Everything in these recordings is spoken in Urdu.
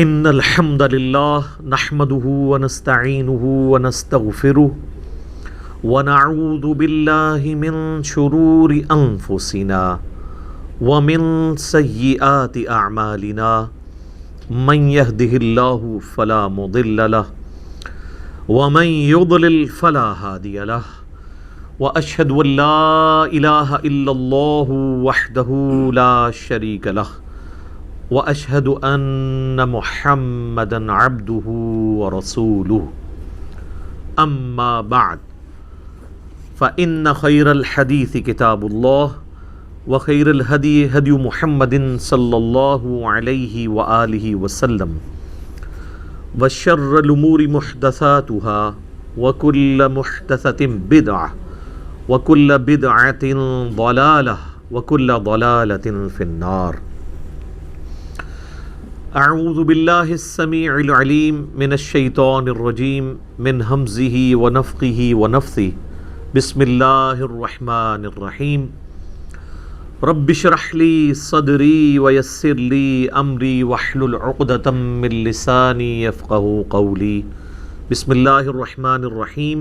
ان الحمد للہ نحمده ونستعینه ونستغفره ونعوذ باللہ من شرور انفسنا ومن سیئات اعمالنا من يهده اللہ فلا مضل له ومن يضلل فلا هادی له واشهد ان لا الہ الا اللہ وحدہ لا شریک له واشهد ان محمدا عبده ورسوله اما بعد فان خير الحديث كتاب الله وخير الهدي هدي محمد صلى الله عليه واله وسلم وشر الامور محدثاتها وكل محدثة بدعة وكل بدعة ضلالة وكل ضلالة في النار. اعوذ باللہ السمیع العلیم من الشیطان الرجیم من ہمزہ ونفخہ ونفثہ بسم اللہ الرحمن الرحیم رب اشرح لی صدری ویسر لی امری واحلل عقدۃ من لسانی یفقہوا قولی. بسم اللہ الرحمن الرحیم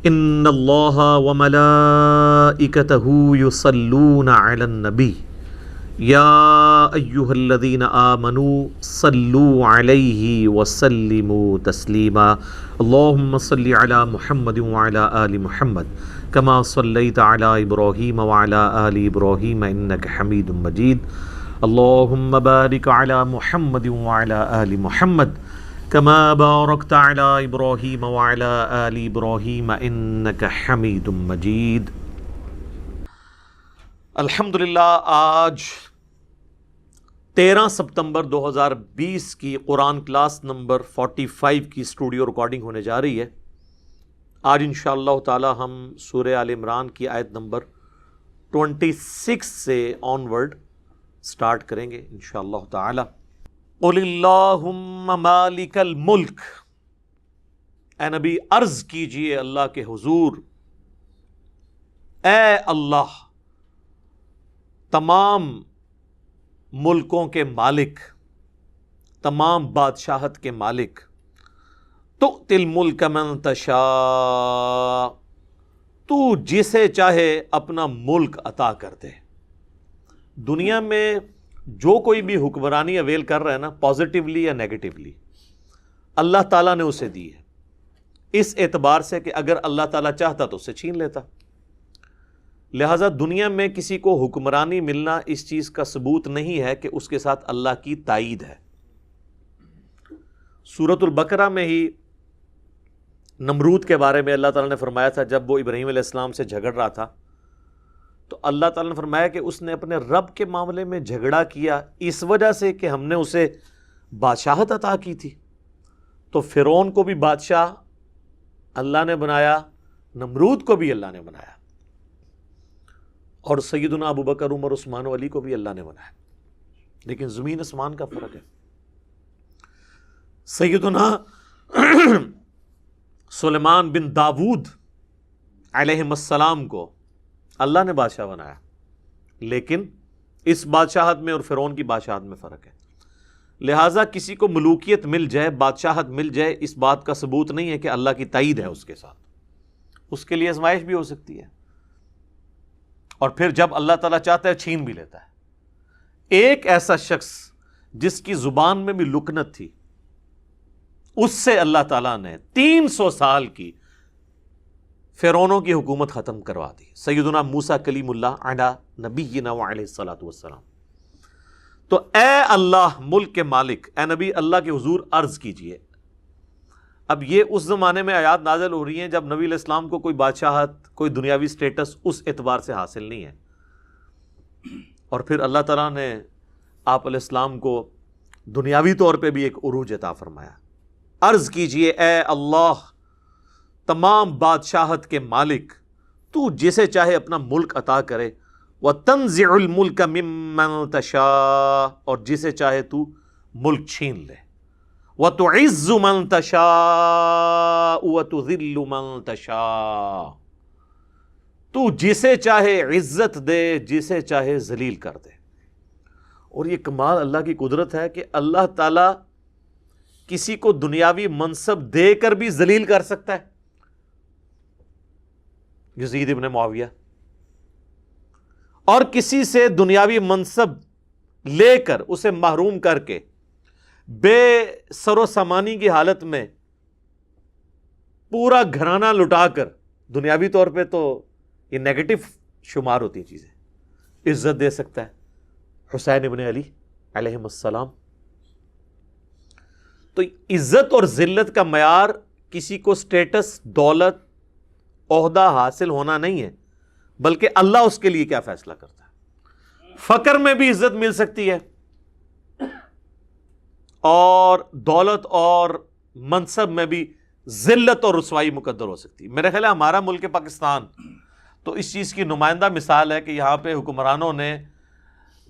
ان اللہ وملائکتہ یصلون علی النبی یا ایہا الذین آمنوا صلوا علیہ وسلموا تسلیما. اللہم صلی علی محمد وعلی آل محمد کما صلیت علی ابراہیم وعلی آل ابراہیم انک حمید مجید. اللہم بارک علی محمد وعلی آل محمد کما بارکت علی ابراہیم وعلی آل ابراہیم انک حمید مجید. الحمدللہ آج 13 ستمبر 2020 کی قرآن کلاس نمبر 45 کی اسٹوڈیو ریکارڈنگ ہونے جا رہی ہے. آج انشاءاللہ تعالی ہم سورہ آل عمران کی آیت نمبر 26 سے آن ورڈ سٹارٹ کریں گے انشاءاللہ تعالی. قل اللہم مالک الملک، اے نبی عرض کیجئے اللہ کے حضور، اے اللہ تمام ملکوں کے مالک، تمام بادشاہت کے مالک، تؤتی الملک من تشاء، تو جسے چاہے اپنا ملک عطا کر دے. دنیا میں جو کوئی بھی حکمرانی اویل کر رہا ہے نا، پازیٹیولی یا نیگیٹیولی، اللہ تعالیٰ نے اسے دی ہے، اس اعتبار سے کہ اگر اللہ تعالیٰ چاہتا تو اسے چھین لیتا. لہٰذا دنیا میں کسی کو حکمرانی ملنا اس چیز کا ثبوت نہیں ہے کہ اس کے ساتھ اللہ کی تائید ہے. سورۃ البقرہ میں ہی نمرود کے بارے میں اللہ تعالیٰ نے فرمایا تھا، جب وہ ابراہیم علیہ السلام سے جھگڑ رہا تھا تو اللہ تعالیٰ نے فرمایا کہ اس نے اپنے رب کے معاملے میں جھگڑا کیا اس وجہ سے کہ ہم نے اسے بادشاہت عطا کی تھی. تو فرعون کو بھی بادشاہ اللہ نے بنایا، نمرود کو بھی اللہ نے بنایا، اور سیدنا ابو بکر، عمر، عثمان و علی کو بھی اللہ نے بنایا. لیکن زمین آسمان کا فرق ہے. سیدنا سلیمان بن داود علیہ السلام کو اللہ نے بادشاہ بنایا، لیکن اس بادشاہت میں اور فرعون کی بادشاہت میں فرق ہے. لہٰذا کسی کو ملوکیت مل جائے، بادشاہت مل جائے، اس بات کا ثبوت نہیں ہے کہ اللہ کی تائید ہے اس کے ساتھ. اس کے لیے آزمائش بھی ہو سکتی ہے، اور پھر جب اللہ تعالیٰ چاہتا ہے چھین بھی لیتا ہے. ایک ایسا شخص جس کی زبان میں بھی لکنت تھی، اس سے اللہ تعالیٰ نے 300 سال کی فرعونوں کی حکومت ختم کروا دی. سیدنا موسیٰ کلیم اللہ علی نبینا وعلیہ الصلاۃ والسلام. تو اے اللہ ملک کے مالک، اے نبی اللہ کے حضور عرض کیجئے. اب یہ اس زمانے میں آیات نازل ہو رہی ہیں جب نبی علیہ السلام کو کوئی بادشاہت، کوئی دنیاوی سٹیٹس اس اعتبار سے حاصل نہیں ہے، اور پھر اللہ تعالیٰ نے آپ علیہ السلام کو دنیاوی طور پہ بھی ایک عروج عطا فرمایا. عرض کیجئے اے اللہ تمام بادشاہت کے مالک، تو جسے چاہے اپنا ملک عطا کرے. وَتَنزِعُ الْمُلْكَ مِمَّن تَشَاءُ، اور جسے چاہے تو ملک چھین لے. وَتُعِزُّ مَن تَشَاءُ وَتُذِلُّ مَن تَشَاءُ، تو جسے چاہے عزت دے، جسے چاہے ذلیل کر دے. اور یہ کمال اللہ کی قدرت ہے کہ اللہ تعالیٰ کسی کو دنیاوی منصب دے کر بھی ذلیل کر سکتا ہے. یزید ابن معاویہ، اور کسی سے دنیاوی منصب لے کر اسے محروم کر کے بے سر و سامانی کی حالت میں پورا گھرانہ لٹا کر، دنیاوی طور پہ تو یہ نیگیٹو شمار ہوتی ہیں چیزیں، عزت دے سکتا ہے. حسین ابن علی علیہ السلام. تو عزت اور ذلت کا معیار کسی کو سٹیٹس، دولت، عہدہ حاصل ہونا نہیں ہے، بلکہ اللہ اس کے لیے کیا فیصلہ کرتا ہے. فقر میں بھی عزت مل سکتی ہے، اور دولت اور منصب میں بھی ذلت اور رسوائی مقدر ہو سکتی ہے. میرا خیال ہے ہمارا ملک پاکستان تو اس چیز کی نمائندہ مثال ہے کہ یہاں پہ حکمرانوں نے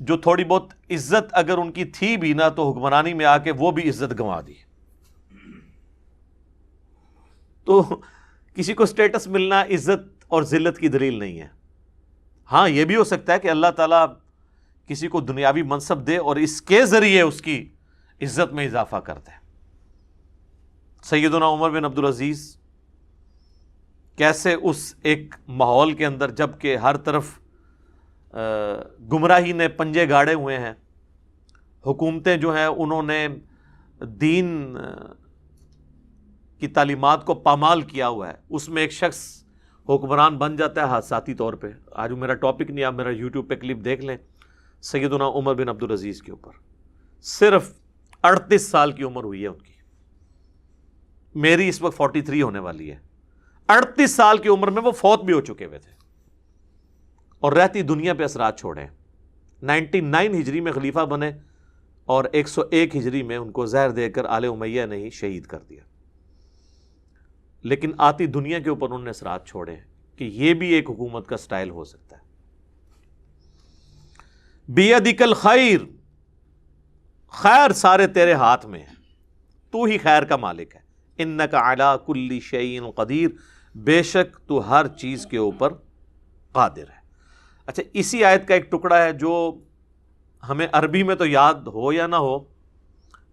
جو تھوڑی بہت عزت اگر ان کی تھی بھی نا، تو حکمرانی میں آ کے وہ بھی عزت گنوا دی. تو کسی کو سٹیٹس ملنا عزت اور ذلت کی دلیل نہیں ہے. ہاں یہ بھی ہو سکتا ہے کہ اللہ تعالیٰ کسی کو دنیاوی منصب دے اور اس کے ذریعے اس کی عزت میں اضافہ کرتا ہے. سیدنا عمر بن عبدالعزیز کیسے اس ایک ماحول کے اندر، جب کہ ہر طرف گمراہی نے پنجے گاڑے ہوئے ہیں، حکومتیں جو ہیں انہوں نے دین کی تعلیمات کو پامال کیا ہوا ہے، اس میں ایک شخص حکمران بن جاتا ہے حادثاتی طور پہ. آج میرا ٹاپک نہیں، آپ میرا یوٹیوب پہ کلپ دیکھ لیں سیدنا عمر بن عبدالعزیز کے اوپر. صرف 38 سال کی عمر ہوئی ہے ان کی. میری اس وقت 43 ہونے والی ہے. 38 سال کی عمر میں وہ فوت بھی ہو چکے ہوئے تھے اور رہتی دنیا پہ اثرات چھوڑے. 99 ہجری میں خلیفہ بنے اور 101 ہجری میں ان کو زہر دے کر آل امیہ نے ہی شہید کر دیا. لیکن آتی دنیا کے اوپر انہوں نے اثرات چھوڑے ہیں کہ یہ بھی ایک حکومت کا سٹائل ہو سکتا ہے. بیدک الخیر، خیر سارے تیرے ہاتھ میں ہے، تو ہی خیر کا مالک ہے. انک علی کل شیء قدیر، بے شک تو ہر چیز کے اوپر قادر ہے. اچھا، اسی آیت کا ایک ٹکڑا ہے جو ہمیں عربی میں تو یاد ہو یا نہ ہو،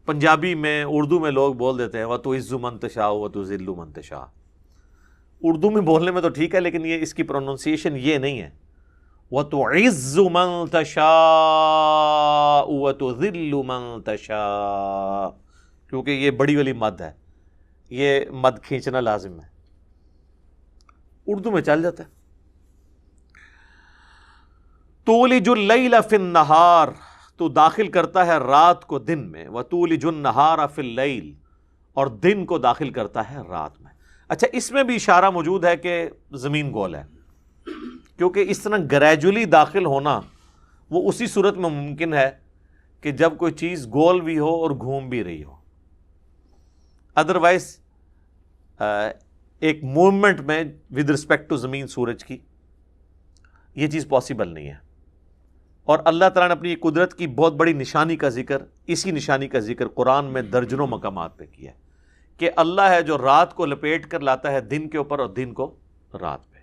پنجابی میں، اردو میں لوگ بول دیتے ہیں وَتُعِزُّ مَن تَشَاءُ وَتُذِلُّ مَن تَشَاءُ. اردو میں بولنے میں تو ٹھیک ہے، لیکن یہ اس کی پروننسیشن یہ نہیں ہے. وَتُعِزُّ مَن تَشَاءُ وَتُذِلُّ مَن تَشَاءُ، کیونکہ یہ بڑی والی مد ہے، یہ مد کھینچنا لازم ہے. اردو میں چل جاتا ہے. تولج اللیل فی النہار، تو داخل کرتا ہے رات کو دن میں. وتولج النہار فی اللیل، اور دن کو داخل کرتا ہے رات میں. اچھا، اس میں بھی اشارہ موجود ہے کہ زمین گول ہے، کیونکہ اس طرح گریجولی داخل ہونا وہ اسی صورت میں ممکن ہے کہ جب کوئی چیز گول بھی ہو اور گھوم بھی رہی ہو. ادروائز ایک موومنٹ میں ود رسپیکٹ ٹو زمین، سورج کی، یہ چیز پاسبل نہیں ہے. اور اللہ تعالیٰ نے اپنی قدرت کی بہت بڑی نشانی کا ذکر، اسی نشانی کا ذکر قرآن میں درجنوں مقامات پہ کیا ہے کہ اللہ ہے جو رات کو لپیٹ کر لاتا ہے دن کے اوپر اور دن کو رات پہ.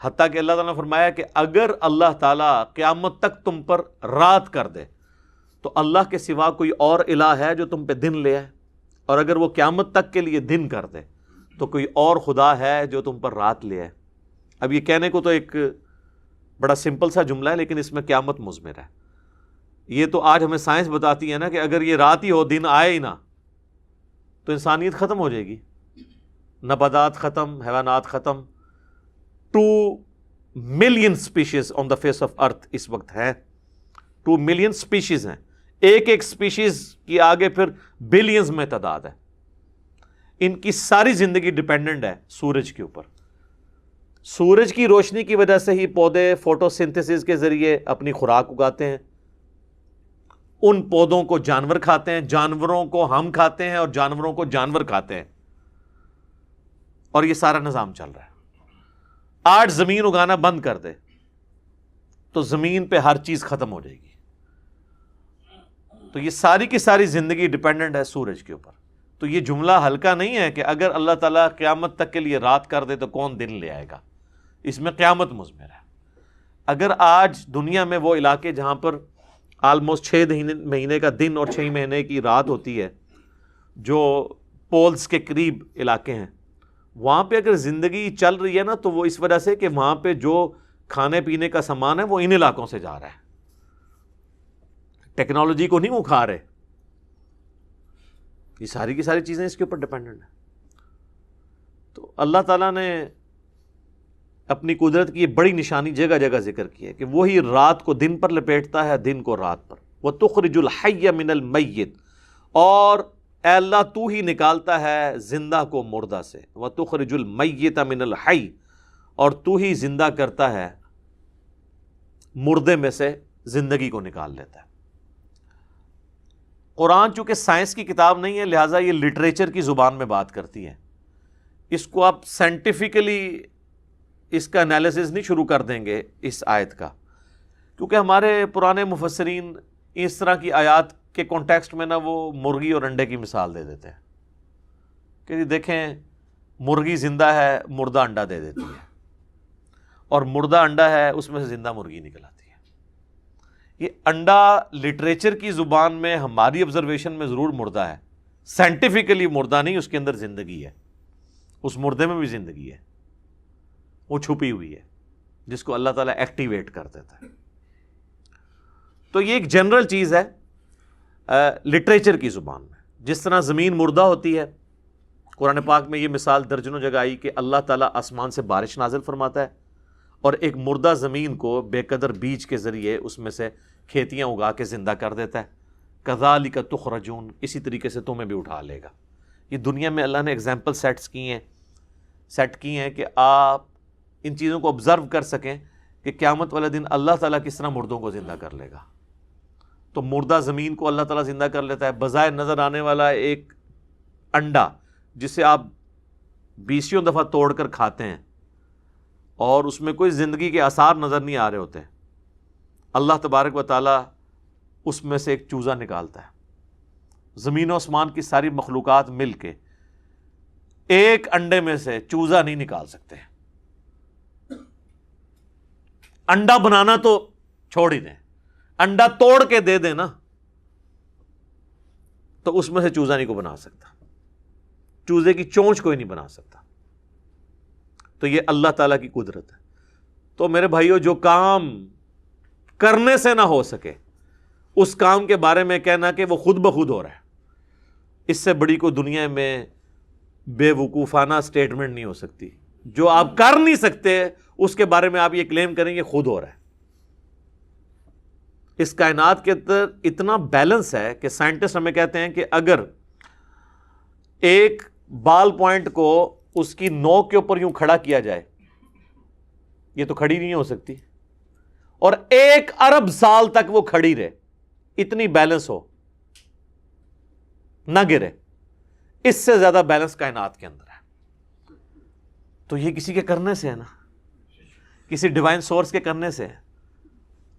حتیٰ کہ اللہ تعالیٰ نے فرمایا کہ اگر اللہ تعالیٰ قیامت تک تم پر رات کر دے تو اللہ کے سوا کوئی اور الہ ہے جو تم پہ دن لے آئے، اور اگر وہ قیامت تک کے لیے دن کر دے تو کوئی اور خدا ہے جو تم پر رات لے آئے. اب یہ کہنے کو تو ایک بڑا سمپل سا جملہ ہے، لیکن اس میں قیامت مضمر ہے. یہ تو آج ہمیں سائنس بتاتی ہے نا کہ اگر یہ رات ہی ہو، دن آئے ہی نہ، تو انسانیت ختم ہو جائے گی. نباتات ختم، حیوانات ختم. 2 million species on the face of earth اس وقت ہیں. 2 ملین اسپیشیز ہیں. ایک ایک اسپیشیز کی آگے پھر بلینز میں تعداد ہے. ان کی ساری زندگی ڈیپینڈنٹ ہے سورج کے اوپر. سورج کی روشنی کی وجہ سے ہی پودے فوٹو سنتھسس کے ذریعے اپنی خوراک اگاتے ہیں. ان پودوں کو جانور کھاتے ہیں، جانوروں کو ہم کھاتے ہیں، اور جانوروں کو جانور کھاتے ہیں، اور یہ سارا نظام چل رہا ہے. آج زمین اگانا بند کر دے تو زمین پہ ہر چیز ختم ہو جائے گی. تو یہ ساری کی ساری زندگی ڈیپینڈنٹ ہے سورج کے اوپر. تو یہ جملہ ہلکا نہیں ہے کہ اگر اللہ تعالیٰ قیامت تک کے لیے رات کر دے تو کون دن لے آئے گا. اس میں قیامت مضمر ہے. اگر آج دنیا میں وہ علاقے جہاں پر آلموسٹ 6 مہینے کا دن اور 6 مہینے کی رات ہوتی ہے، جو پولز کے قریب علاقے ہیں، وہاں پہ اگر زندگی چل رہی ہے نا تو وہ اس وجہ سے کہ وہاں پہ جو کھانے پینے کا سامان ہے وہ ان علاقوں سے جا رہا ہے، ٹیکنالوجی کو نہیں وہ کھا رہے، یہ ساری کی ساری چیزیں اس کے اوپر ڈپینڈنٹ ہیں۔ تو اللہ تعالیٰ نے اپنی قدرت کی یہ بڑی نشانی جگہ جگہ ذکر کی ہے کہ وہی رات کو دن پر لپیٹتا ہے، دن کو رات پر۔ وَتُخْرِجُ الْحَيَّ مِنَ الْمَيِّتِ، اور اے اللہ تو ہی نکالتا ہے زندہ کو مردہ سے، وَتُخْرِجُ الْمَيِّتَ مِنَ الْحَيِّ، اور تو ہی زندہ کرتا ہے مردے میں سے زندگی کو نکال لیتا ہے۔ قرآن چونکہ سائنس کی کتاب نہیں ہے، لہٰذا یہ لٹریچر کی زبان میں بات کرتی ہے، اس کو آپ سائنٹیفکلی اس کا انالیسس نہیں شروع کر دیں گے اس آیت کا، کیونکہ ہمارے پرانے مفسرین اس طرح کی آیات کے کانٹیکسٹ میں نا وہ مرغی اور انڈے کی مثال دے دیتے ہیں کہ جی دیکھیں مرغی زندہ ہے، مردہ انڈا دے دیتی ہے، اور مردہ انڈا ہے اس میں سے زندہ مرغی نکل آتی ہے۔ یہ انڈا لٹریچر کی زبان میں ہماری آبزرویشن میں ضرور مردہ ہے، سائنٹیفکلی مردہ نہیں، اس کے اندر زندگی ہے، اس مردے میں بھی زندگی ہے، وہ چھپی ہوئی ہے جس کو اللہ تعالیٰ ایکٹیویٹ کر دیتا ہے۔ تو یہ ایک جنرل چیز ہے لٹریچر کی زبان میں، جس طرح زمین مردہ ہوتی ہے، قرآن پاک میں یہ مثال درجنوں جگہ آئی کہ اللہ تعالیٰ آسمان سے بارش نازل فرماتا ہے اور ایک مردہ زمین کو بے قدر بیج کے ذریعے اس میں سے کھیتیاں اگا کے زندہ کر دیتا ہے۔ کذالک تخرجون، اسی طریقے سے تمہیں بھی اٹھا لے گا۔ یہ دنیا میں اللہ نے ایگزامپل سیٹ کی ہیں کہ آپ ان چیزوں کو آبزرو کر سکیں کہ قیامت والے دن اللہ تعالیٰ کس طرح مردوں کو زندہ کر لے گا۔ تو مردہ زمین کو اللہ تعالیٰ زندہ کر لیتا ہے، بظاہر نظر آنے والا ایک انڈا جسے آپ 20 دفعہ توڑ کر کھاتے ہیں اور اس میں کوئی زندگی کے آثار نظر نہیں آ رہے ہوتے، اللہ تبارک و تعالیٰ اس میں سے ایک چوزا نکالتا ہے۔ زمین و آسمان کی ساری مخلوقات مل کے ایک انڈے میں سے چوزا نہیں نکال سکتے۔ انڈا بنانا تو چھوڑ ہی دیں، انڈا توڑ کے دے دیں نا تو اس میں سے چوزا نہیں کو بنا سکتا، چوزے کی چونچ کوئی نہیں بنا سکتا۔ تو یہ اللہ تعالیٰ کی قدرت ہے۔ تو میرے بھائیو، جو کام کرنے سے نہ ہو سکے اس کام کے بارے میں کہنا کہ وہ خود بخود ہو رہا ہے، اس سے بڑی کوئی دنیا میں بے وقوفانہ سٹیٹمنٹ نہیں ہو سکتی۔ جو آپ کر نہیں سکتے اس کے بارے میں آپ یہ کلیم کریں کہ خود ہو رہا ہے۔ اس کائنات کے اندر اتنا بیلنس ہے کہ سائنٹسٹ ہمیں کہتے ہیں کہ اگر ایک بال پوائنٹ کو اس کی نوک کے اوپر یوں کھڑا کیا جائے، یہ تو کھڑی نہیں ہو سکتی، اور 1 ارب سال تک وہ کھڑی رہے، اتنی بیلنس ہو، نہ گرے، اس سے زیادہ بیلنس کائنات کے اندر ہے۔ تو یہ کسی کے کرنے سے ہے نا، کسی ڈیوائن سورس کے کرنے سے ہے،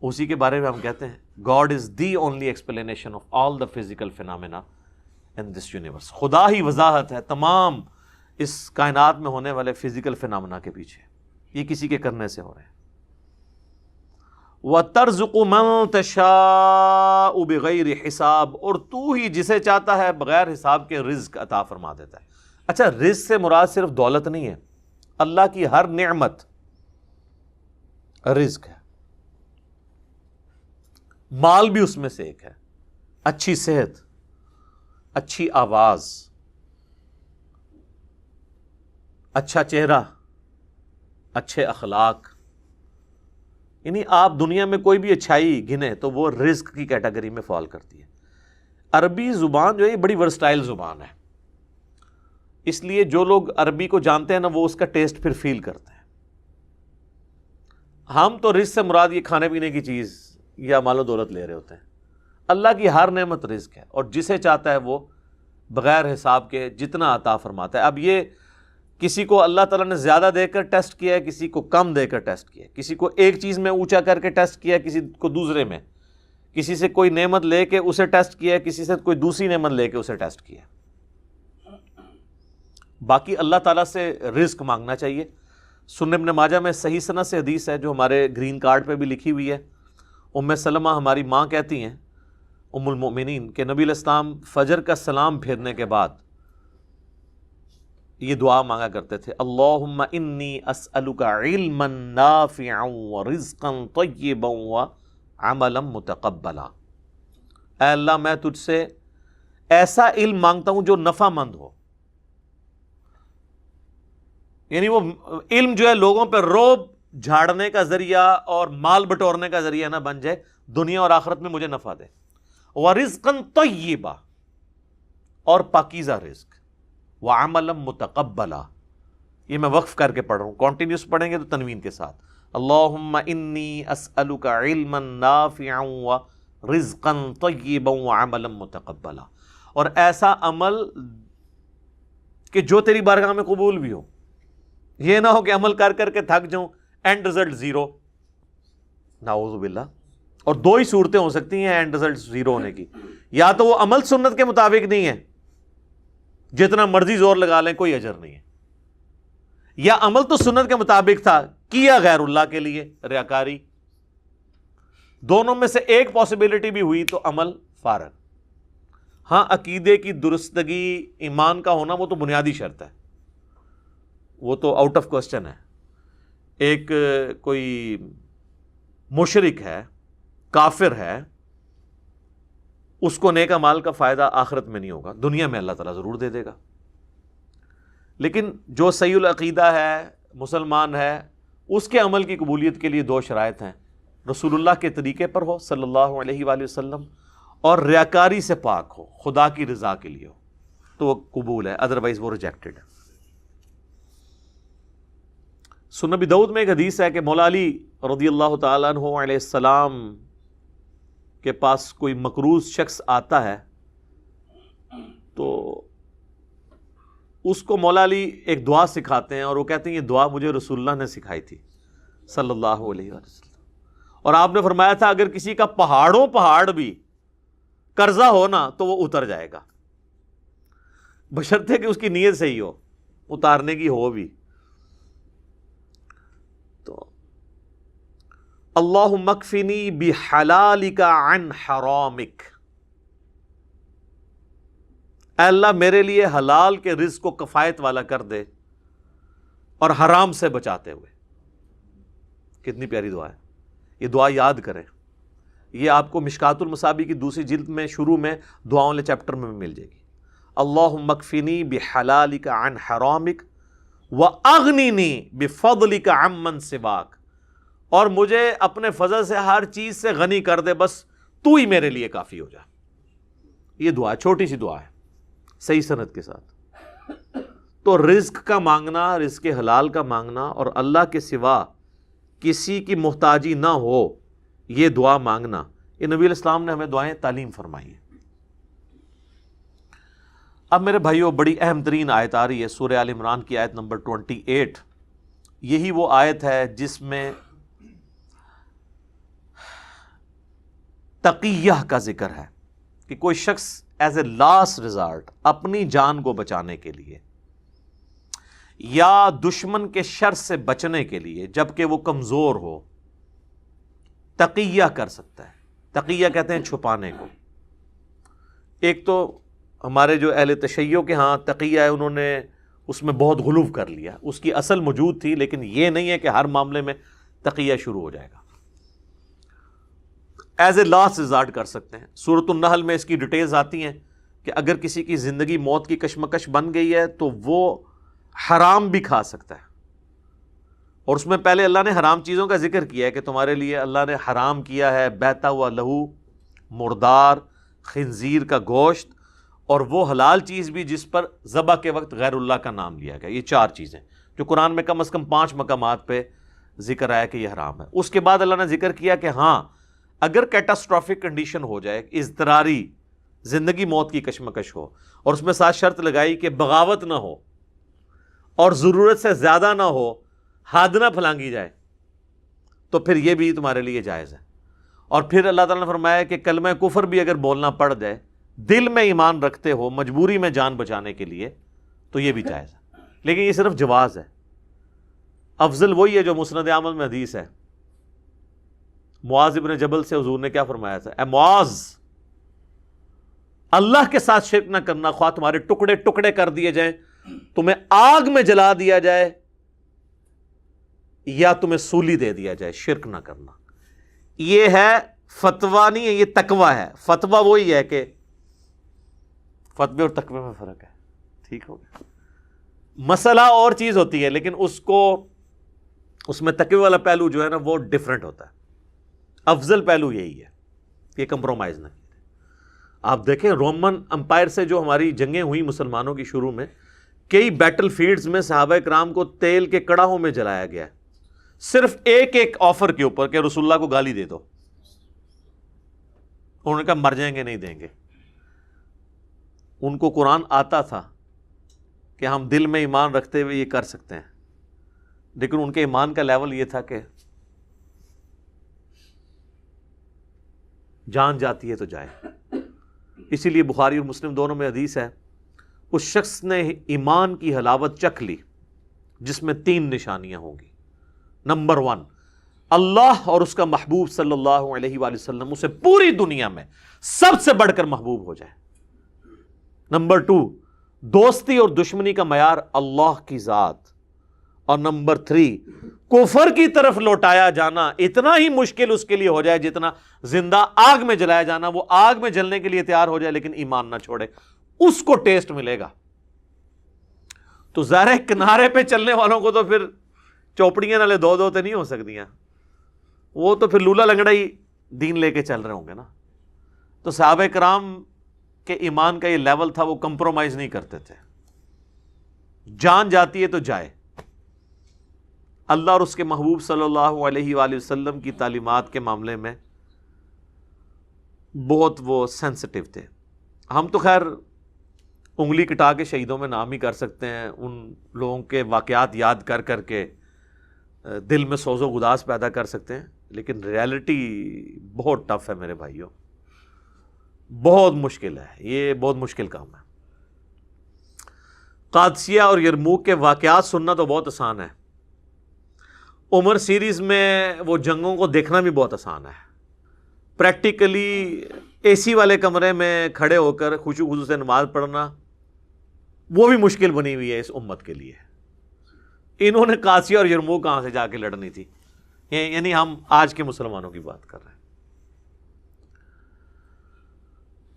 اسی کے بارے میں ہم کہتے ہیں God is the only explanation of all the physical phenomena in this universe. خدا ہی وضاحت ہے تمام اس کائنات میں ہونے والے فزیکل فینامنا کے پیچھے، یہ کسی کے کرنے سے ہو رہے ہیں۔ وَتَرْزُقُ مَن تَشَاءُ بِغَيْرِ حساب، اور تو ہی جسے چاہتا ہے بغیر حساب کے رزق عطا فرما دیتا ہے۔ اچھا، رزق سے مراد صرف دولت نہیں ہے، اللہ کی ہر نعمت رزق ہے۔ مال بھی اس میں سے ایک ہے، اچھی صحت، اچھی آواز، اچھا چہرہ، اچھے اخلاق، یعنی آپ دنیا میں کوئی بھی اچھائی گنے تو وہ رزق کی کیٹیگری میں فال کرتی ہے۔ عربی زبان جو ہے یہ بڑی ورسٹائل زبان ہے، اس لیے جو لوگ عربی کو جانتے ہیں نا وہ اس کا ٹیسٹ پھر فیل کرتے ہیں۔ ہم تو رزق سے مراد یہ کھانے پینے کی چیز یا مال و دولت لے رہے ہوتے ہیں۔ اللہ کی ہر نعمت رزق ہے، اور جسے چاہتا ہے وہ بغیر حساب کے جتنا عطا فرماتا ہے۔ اب یہ کسی کو اللہ تعالیٰ نے زیادہ دے کر ٹیسٹ کیا ہے، کسی کو کم دے کر ٹیسٹ کیا ہے، کسی کو ایک چیز میں اونچا کر کے ٹیسٹ کیا ہے، کسی کو دوسرے میں، کسی سے کوئی نعمت لے کے اسے ٹیسٹ کیا ہے، کسی سے کوئی دوسری نعمت لے کے اسے ٹیسٹ کیا ہے۔ باقی اللہ تعالیٰ سے رزق مانگنا چاہیے۔ سنن ابن ماجہ میں صحیح سند سے حدیث ہے جو ہمارے گرین کارڈ پہ بھی لکھی ہوئی ہے، ام سلمہ ہماری ماں کہتی ہیں ام المؤمنین کہ نبی علیہ السلام فجر کا سلام پھیرنے کے بعد یہ دعا مانگا کرتے تھے، اللہم انی اسألک علما نافعا ورزقا طیبا وعملا متقبلا، اے اللہ میں تجھ سے ایسا علم مانگتا ہوں جو نفع مند ہو، یعنی وہ علم جو ہے لوگوں پہ روب جھاڑنے کا ذریعہ اور مال بٹورنے کا ذریعہ نہ بن جائے، دنیا اور آخرت میں مجھے نفع دے، ورزقا طیبا اور پاکیزہ رزق، وعملا متقبلا، یہ میں وقف کر کے پڑھ رہا ہوں، کانٹینیوس پڑھیں گے تو تنوین کے ساتھ، اللہم انی اسألک علما نافعا ورزقا طیبا وعملا متقبلا، اور ایسا عمل کہ جو تیری بارگاہ میں قبول بھی ہو، یہ نہ ہو کہ عمل کر کر کے تھک جاؤں، اینڈ رزلٹ زیرو، نعوذ باللہ۔ اور دو ہی صورتیں ہو سکتی ہیں اینڈ رزلٹ زیرو ہونے کی، یا تو وہ عمل سنت کے مطابق نہیں ہے، جتنا مرضی زور لگا لیں کوئی اجر نہیں ہے، یا عمل تو سنت کے مطابق تھا کیا غیر اللہ کے لیے، ریاکاری۔ دونوں میں سے ایک پاسبلٹی بھی ہوئی تو عمل فارغ۔ ہاں عقیدے کی درستگی، ایمان کا ہونا وہ تو بنیادی شرط ہے، وہ تو آؤٹ آف کوسچن ہے۔ ایک کوئی مشرک ہے، کافر ہے، اس کو نیک اعمال کا فائدہ آخرت میں نہیں ہوگا، دنیا میں اللہ تعالیٰ ضرور دے دے گا۔ لیکن جو صحیح العقیدہ ہے، مسلمان ہے، اس کے عمل کی قبولیت کے لیے دو شرائط ہیں، رسول اللہ کے طریقے پر ہو صلی اللہ علیہ وآلہ وسلم، اور ریاکاری سے پاک ہو، خدا کی رضا کے لیے ہو، تو وہ قبول ہے، ادروائز وہ ریجیکٹڈ ہے۔ سنن ابی داؤد میں ایک حدیث ہے کہ مولا علی رضی اللہ تعالیٰ عنہ علیہ السلام کے پاس کوئی مقروض شخص آتا ہے تو اس کو مولا علی ایک دعا سکھاتے ہیں، اور وہ کہتے ہیں یہ دعا مجھے رسول اللہ نے سکھائی تھی صلی اللہ علیہ وسلم، اور آپ نے فرمایا تھا اگر کسی کا پہاڑوں پہاڑ بھی قرضہ ہو نا تو وہ اتر جائے گا، بشرطے کہ اس کی نیت صحیح ہو، اتارنے کی ہو بھی۔ تو اللہم اکفنی بحلالک عن حرامک، اے اللہ میرے لیے حلال کے رزق کو کفایت والا کر دے اور حرام سے بچاتے ہوئے۔ کتنی پیاری دعا ہے، یہ دعا یاد کریں، یہ آپ کو مشکات المصابیح کی دوسری جلد میں شروع میں دعاؤں والے چیپٹر میں مل جائے گی۔ اللہم اکفنی بحلالک عن حرامک واغننی بفضلک عمن سواک، اور مجھے اپنے فضل سے ہر چیز سے غنی کر دے، بس تو ہی میرے لیے کافی ہو جا۔ یہ دعا چھوٹی سی دعا ہے صحیح سند کے ساتھ۔ تو رزق کا مانگنا، رزق حلال کا مانگنا، اور اللہ کے سوا کسی کی محتاجی نہ ہو یہ دعا مانگنا، یہ نبی علیہ السلام نے ہمیں دعائیں تعلیم فرمائی ہیں۔ اب میرے بھائیو بڑی اہم ترین آیت آ رہی ہے، سورہ آل عمران کی آیت نمبر 28۔ یہی وہ آیت ہے جس میں تقیہ کا ذکر ہے کہ کوئی شخص ایز اے لاسٹ ریزارٹ اپنی جان کو بچانے کے لیے یا دشمن کے شر سے بچنے کے لیے جبکہ وہ کمزور ہو تقیہ کر سکتا ہے۔ تقیہ کہتے ہیں چھپانے کو۔ ایک تو ہمارے جو اہل تشیع کے ہاں تقیہ ہے، انہوں نے اس میں بہت غلو کر لیا، اس کی اصل موجود تھی لیکن یہ نہیں ہے کہ ہر معاملے میں تقیہ شروع ہو جائے گا۔ ایز اے لاسٹ ریزارٹ کر سکتے ہیں۔ سورۃ النحل میں اس کی ڈیٹیلز آتی ہیں کہ اگر کسی کی زندگی موت کی کشمکش بن گئی ہے تو وہ حرام بھی کھا سکتا ہے، اور اس میں پہلے اللہ نے حرام چیزوں کا ذکر کیا ہے کہ تمہارے لیے اللہ نے حرام کیا ہے بہتا ہوا لہو، مردار، خنزیر کا گوشت، اور وہ حلال چیز بھی جس پر ذبح کے وقت غیر اللہ کا نام لیا گیا۔ یہ 4 چیزیں جو قرآن میں کم از کم 5 مقامات پہ ذکر آیا کہ یہ حرام ہے۔ اس کے بعد اللہ نے ذکر کیا کہ ہاں اگر کیٹاسٹرافک کنڈیشن ہو جائے، اضطراری زندگی موت کی کشمکش ہو، اور اس میں ساتھ شرط لگائی کہ بغاوت نہ ہو اور ضرورت سے زیادہ نہ ہو، حد نہ پھلانگی جائے، تو پھر یہ بھی تمہارے لیے جائز ہے۔ اور پھر اللہ تعالیٰ نے فرمایا کہ کلمہ کفر بھی اگر بولنا پڑ جائے، دل میں ایمان رکھتے ہو، مجبوری میں جان بچانے کے لیے، تو یہ بھی جائز ہے۔ لیکن یہ صرف جواز ہے، افضل وہی ہے جو مسند احمد میں حدیث ہے، معاذ ابن جبل سے حضور نے کیا فرمایا تھا؟ اے معاذ، اللہ کے ساتھ شرک نہ کرنا، خواہ تمہارے ٹکڑے ٹکڑے کر دیے جائیں، تمہیں آگ میں جلا دیا جائے یا تمہیں سولی دے دیا جائے، شرک نہ کرنا۔ یہ ہے فتویٰ نہیں ہے، یہ تقویٰ ہے۔ فتویٰ وہی ہے کہ فتوے اور تقوی میں فرق ہے، ٹھیک ہو گیا؟ مسئلہ اور چیز ہوتی ہے، لیکن اس میں تقوی والا پہلو جو ہے نا وہ ڈیفرنٹ ہوتا ہے۔ افضل پہلو یہی ہے کہ کمپرومائز نہ کیجیے۔ آپ دیکھیں رومن امپائر سے جو ہماری جنگیں ہوئی مسلمانوں کی شروع میں، کئی بیٹل فیلڈز میں صحابہ کرام کو تیل کے کڑاہوں میں جلایا گیا ہے، صرف ایک آفر کے اوپر کہ رسول اللہ کو گالی دے دو۔ انہوں نے کہا مر جائیں گے، نہیں دیں گے۔ ان کو قرآن آتا تھا کہ ہم دل میں ایمان رکھتے ہوئے یہ کر سکتے ہیں، لیکن ان کے ایمان کا لیول یہ تھا کہ جان جاتی ہے تو جائے۔ اسی لیے بخاری اور مسلم دونوں میں حدیث ہے، اس شخص نے ایمان کی حلاوت چکھ لی جس میں 3 نشانیاں ہوں گی۔ نمبر 1، اللہ اور اس کا محبوب صلی اللہ علیہ وآلہ وسلم اسے پوری دنیا میں سب سے بڑھ کر محبوب ہو جائے۔ نمبر 2، دوستی اور دشمنی کا معیار اللہ کی ذات۔ اور نمبر 3، کفر کی طرف لوٹایا جانا اتنا ہی مشکل اس کے لیے ہو جائے جتنا زندہ آگ میں جلایا جانا۔ وہ آگ میں جلنے کے لیے تیار ہو جائے لیکن ایمان نہ چھوڑے، اس کو ٹیسٹ ملے گا۔ تو ظاہر کنارے پہ چلنے والوں کو تو پھر چوپڑیاں نالے دو تے نہیں ہو سکتیاں، وہ تو پھر لولا لنگڑا ہی دین لے کے چل رہے ہوں گے نا۔ تو صحابہ کرام کے ایمان کا یہ لیول تھا، وہ کمپرومائز نہیں کرتے تھے، جان جاتی ہے تو جائے۔ اللہ اور اس کے محبوب صلی اللہ علیہ وآلہ وسلم کی تعلیمات کے معاملے میں بہت وہ سینسٹیو تھے۔ ہم تو خیر انگلی کٹا کے شہیدوں میں نام ہی کر سکتے ہیں، ان لوگوں کے واقعات یاد کر کر کے دل میں سوز و گداز پیدا کر سکتے ہیں، لیکن ریالٹی بہت ٹف ہے میرے بھائیوں، بہت مشکل ہے، یہ بہت مشکل کام ہے۔ قادسیہ اور یرموک کے واقعات سننا تو بہت آسان ہے، عمر سیریز میں وہ جنگوں کو دیکھنا بھی بہت آسان ہے۔ پریکٹیکلی اے سی والے کمرے میں کھڑے ہو کر خشوع و خضوع سے نماز پڑھنا وہ بھی مشکل بنی ہوئی ہے اس امت کے لیے۔ انہوں نے قادسیہ اور یرموک کہاں سے جا کے لڑنی تھی؟ یعنی ہم آج کے مسلمانوں کی بات کر رہے ہیں۔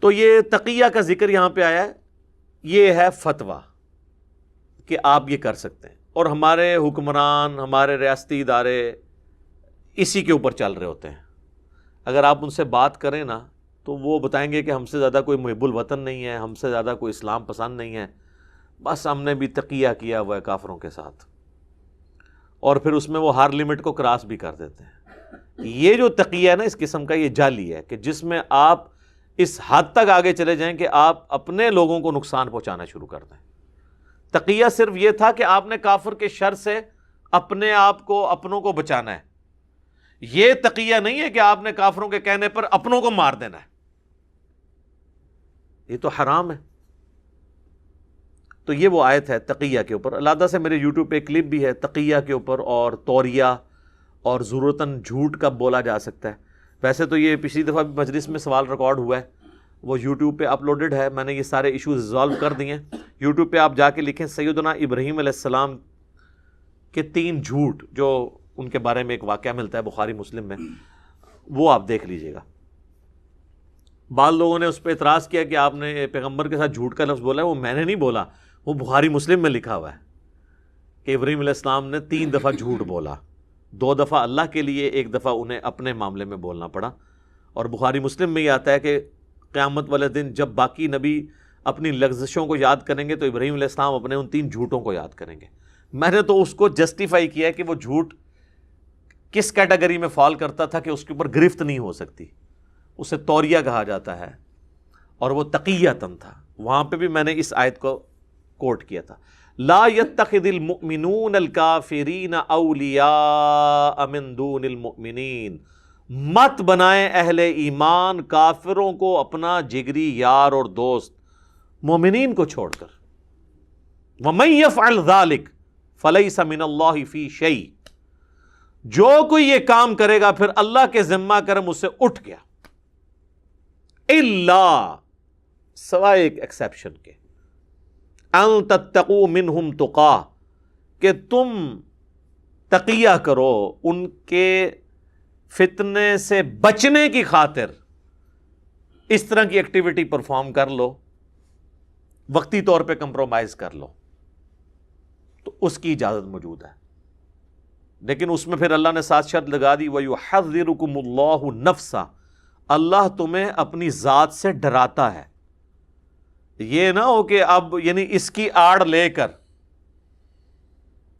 تو یہ تقیہ کا ذکر یہاں پہ آیا ہے، یہ ہے فتویٰ کہ آپ یہ کر سکتے ہیں، اور ہمارے حکمران، ہمارے ریاستی ادارے اسی کے اوپر چل رہے ہوتے ہیں۔ اگر آپ ان سے بات کریں نا تو وہ بتائیں گے کہ ہم سے زیادہ کوئی محب الوطن نہیں ہے، ہم سے زیادہ کوئی اسلام پسند نہیں ہے، بس ہم نے بھی تقیہ کیا ہوا ہے کافروں کے ساتھ، اور پھر اس میں وہ ہر لمٹ کو کراس بھی کر دیتے ہیں۔ یہ جو تقیہ ہے نا اس قسم کا، یہ جعلی ہے کہ جس میں آپ اس حد تک آگے چلے جائیں کہ آپ اپنے لوگوں کو نقصان پہنچانا شروع کر دیں۔ تقیہ صرف یہ تھا کہ آپ نے کافر کے شر سے اپنے آپ کو، اپنوں کو بچانا ہے۔ یہ تقیہ نہیں ہے کہ آپ نے کافروں کے کہنے پر اپنوں کو مار دینا ہے، یہ تو حرام ہے۔ تو یہ وہ آیت ہے تقیہ کے اوپر، علیحدہ سے میرے یوٹیوب پہ کلپ بھی ہے تقیہ کے اوپر، اور توریہ اور ضرورتاً جھوٹ کب بولا جا سکتا ہے۔ ویسے تو یہ پچھلی دفعہ بھی مجلس میں سوال ریکارڈ ہوا ہے، وہ یوٹیوب پہ اپلوڈڈ ہے، میں نے یہ سارے ایشوز ریزالو کر دیے ہیں۔ یوٹیوب پہ آپ جا کے لکھیں سیدنا ابراہیم علیہ السلام کے 3 جھوٹ، جو ان کے بارے میں ایک واقعہ ملتا ہے بخاری مسلم میں، وہ آپ دیکھ لیجئے گا۔ بعض لوگوں نے اس پہ اعتراض کیا کہ آپ نے پیغمبر کے ساتھ جھوٹ کا لفظ بولا ہے، وہ میں نے نہیں بولا، وہ بخاری مسلم میں لکھا ہوا ہے کہ ابراہیم علیہ السلام نے 3 دفعہ جھوٹ بولا، 2 دفعہ اللہ کے لیے، 1 دفعہ انہیں اپنے معاملے میں بولنا پڑا۔ اور بخاری مسلم میں یہ آتا ہے کہ قیامت والے دن جب باقی نبی اپنی لغزشوں کو یاد کریں گے تو ابراہیم علیہ السلام اپنے ان 3 جھوٹوں کو یاد کریں گے۔ میں نے تو اس کو جسٹیفائی کیا ہے کہ وہ جھوٹ کس کیٹیگری میں فال کرتا تھا کہ اس کے اوپر گرفت نہیں ہو سکتی، اسے توریہ کہا جاتا ہے، اور وہ تقیۃً تھا۔ وہاں پہ بھی میں نے اس آیت کو کوٹ کیا تھا، لا يتخذ المؤمنون الکافرین اولیاء من دون المؤمنین، مت بنائیں اہل ایمان کافروں کو اپنا جگری یار اور دوست مومنین کو چھوڑ کر۔ وَمَن يَفْعَلْ ذَلِكَ فَلَيْسَ مِنَ اللَّهِ فِي شَيْءٍ، جو کوئی یہ کام کرے گا پھر اللہ کے ذمہ کرم اس سے اٹھ گیا، الا سوائے ایک ایکسیپشن کے، ان تتقوا منہم تقا، کہ تم تقیہ کرو ان کے فتنے سے بچنے کی خاطر اس طرح کی ایکٹیویٹی پرفارم کر لو، وقتی طور پہ کمپرومائز کر لو، تو اس کی اجازت موجود ہے۔ لیکن اس میں پھر اللہ نے ساتھ شرط لگا دی، وَيُحَذِّرُكُمُ اللَّهُ نَفْسَهُ، اللہ تمہیں اپنی ذات سے ڈراتا ہے۔ یہ نہ ہو کہ اب یعنی اس کی آڑ لے کر،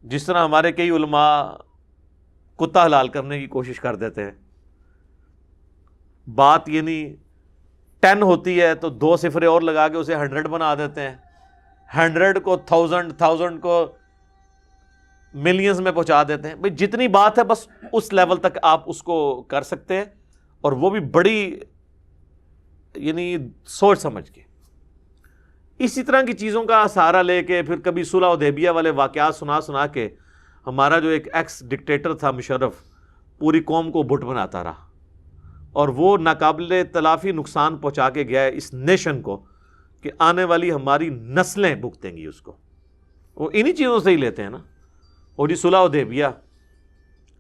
جس طرح ہمارے کئی علماء کتا حلال کرنے کی کوشش کر دیتے ہیں، بات یعنی 10 ہوتی ہے تو 2 صفرے اور لگا کے اسے 100 بنا دیتے ہیں، 100 کو 1000 کو ملینز میں پہنچا دیتے ہیں۔ بھئی جتنی بات ہے بس اس لیول تک آپ اس کو کر سکتے ہیں، اور وہ بھی بڑی یعنی سوچ سمجھ کے۔ اسی طرح کی چیزوں کا سہارا لے کے پھر کبھی صلح حدیبیہ والے واقعات سنا کے ہمارا جو ایک ایکس ڈکٹیٹر تھا مشرف، پوری قوم کو بت بناتا رہا، اور وہ ناقابل تلافی نقصان پہنچا کے گیا ہے اس نیشن کو، کہ آنے والی ہماری نسلیں بھگتیں گی اس کو۔ وہ انہی چیزوں سے ہی لیتے ہیں نا، اور جی صلح حدیبیہ،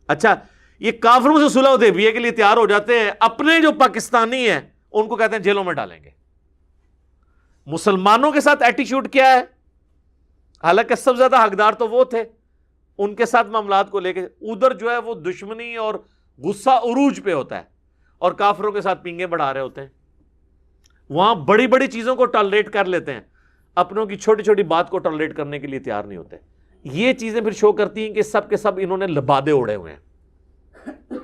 اچھا یہ کافروں سے صلح حدیبیہ کے لیے تیار ہو جاتے ہیں، اپنے جو پاکستانی ہیں ان کو کہتے ہیں جیلوں میں ڈالیں گے۔ مسلمانوں کے ساتھ ایٹیچیوڈ کیا ہے؟ حالانکہ سب سے زیادہ حقدار تو وہ تھے، ان کے ساتھ معاملات کو لے کے ادھر جو ہے وہ دشمنی اور غصہ عروج پہ ہوتا ہے، اور کافروں کے ساتھ پینگے بڑھا رہے ہوتے ہیں۔ وہاں بڑی بڑی چیزوں کو ٹالریٹ کر لیتے ہیں، اپنوں کی چھوٹی چھوٹی بات کو ٹالریٹ کرنے کے لیے تیار نہیں ہوتے۔ یہ چیزیں پھر شو کرتی ہیں کہ سب کے سب انہوں نے لبادے اڑے ہوئے ہیں۔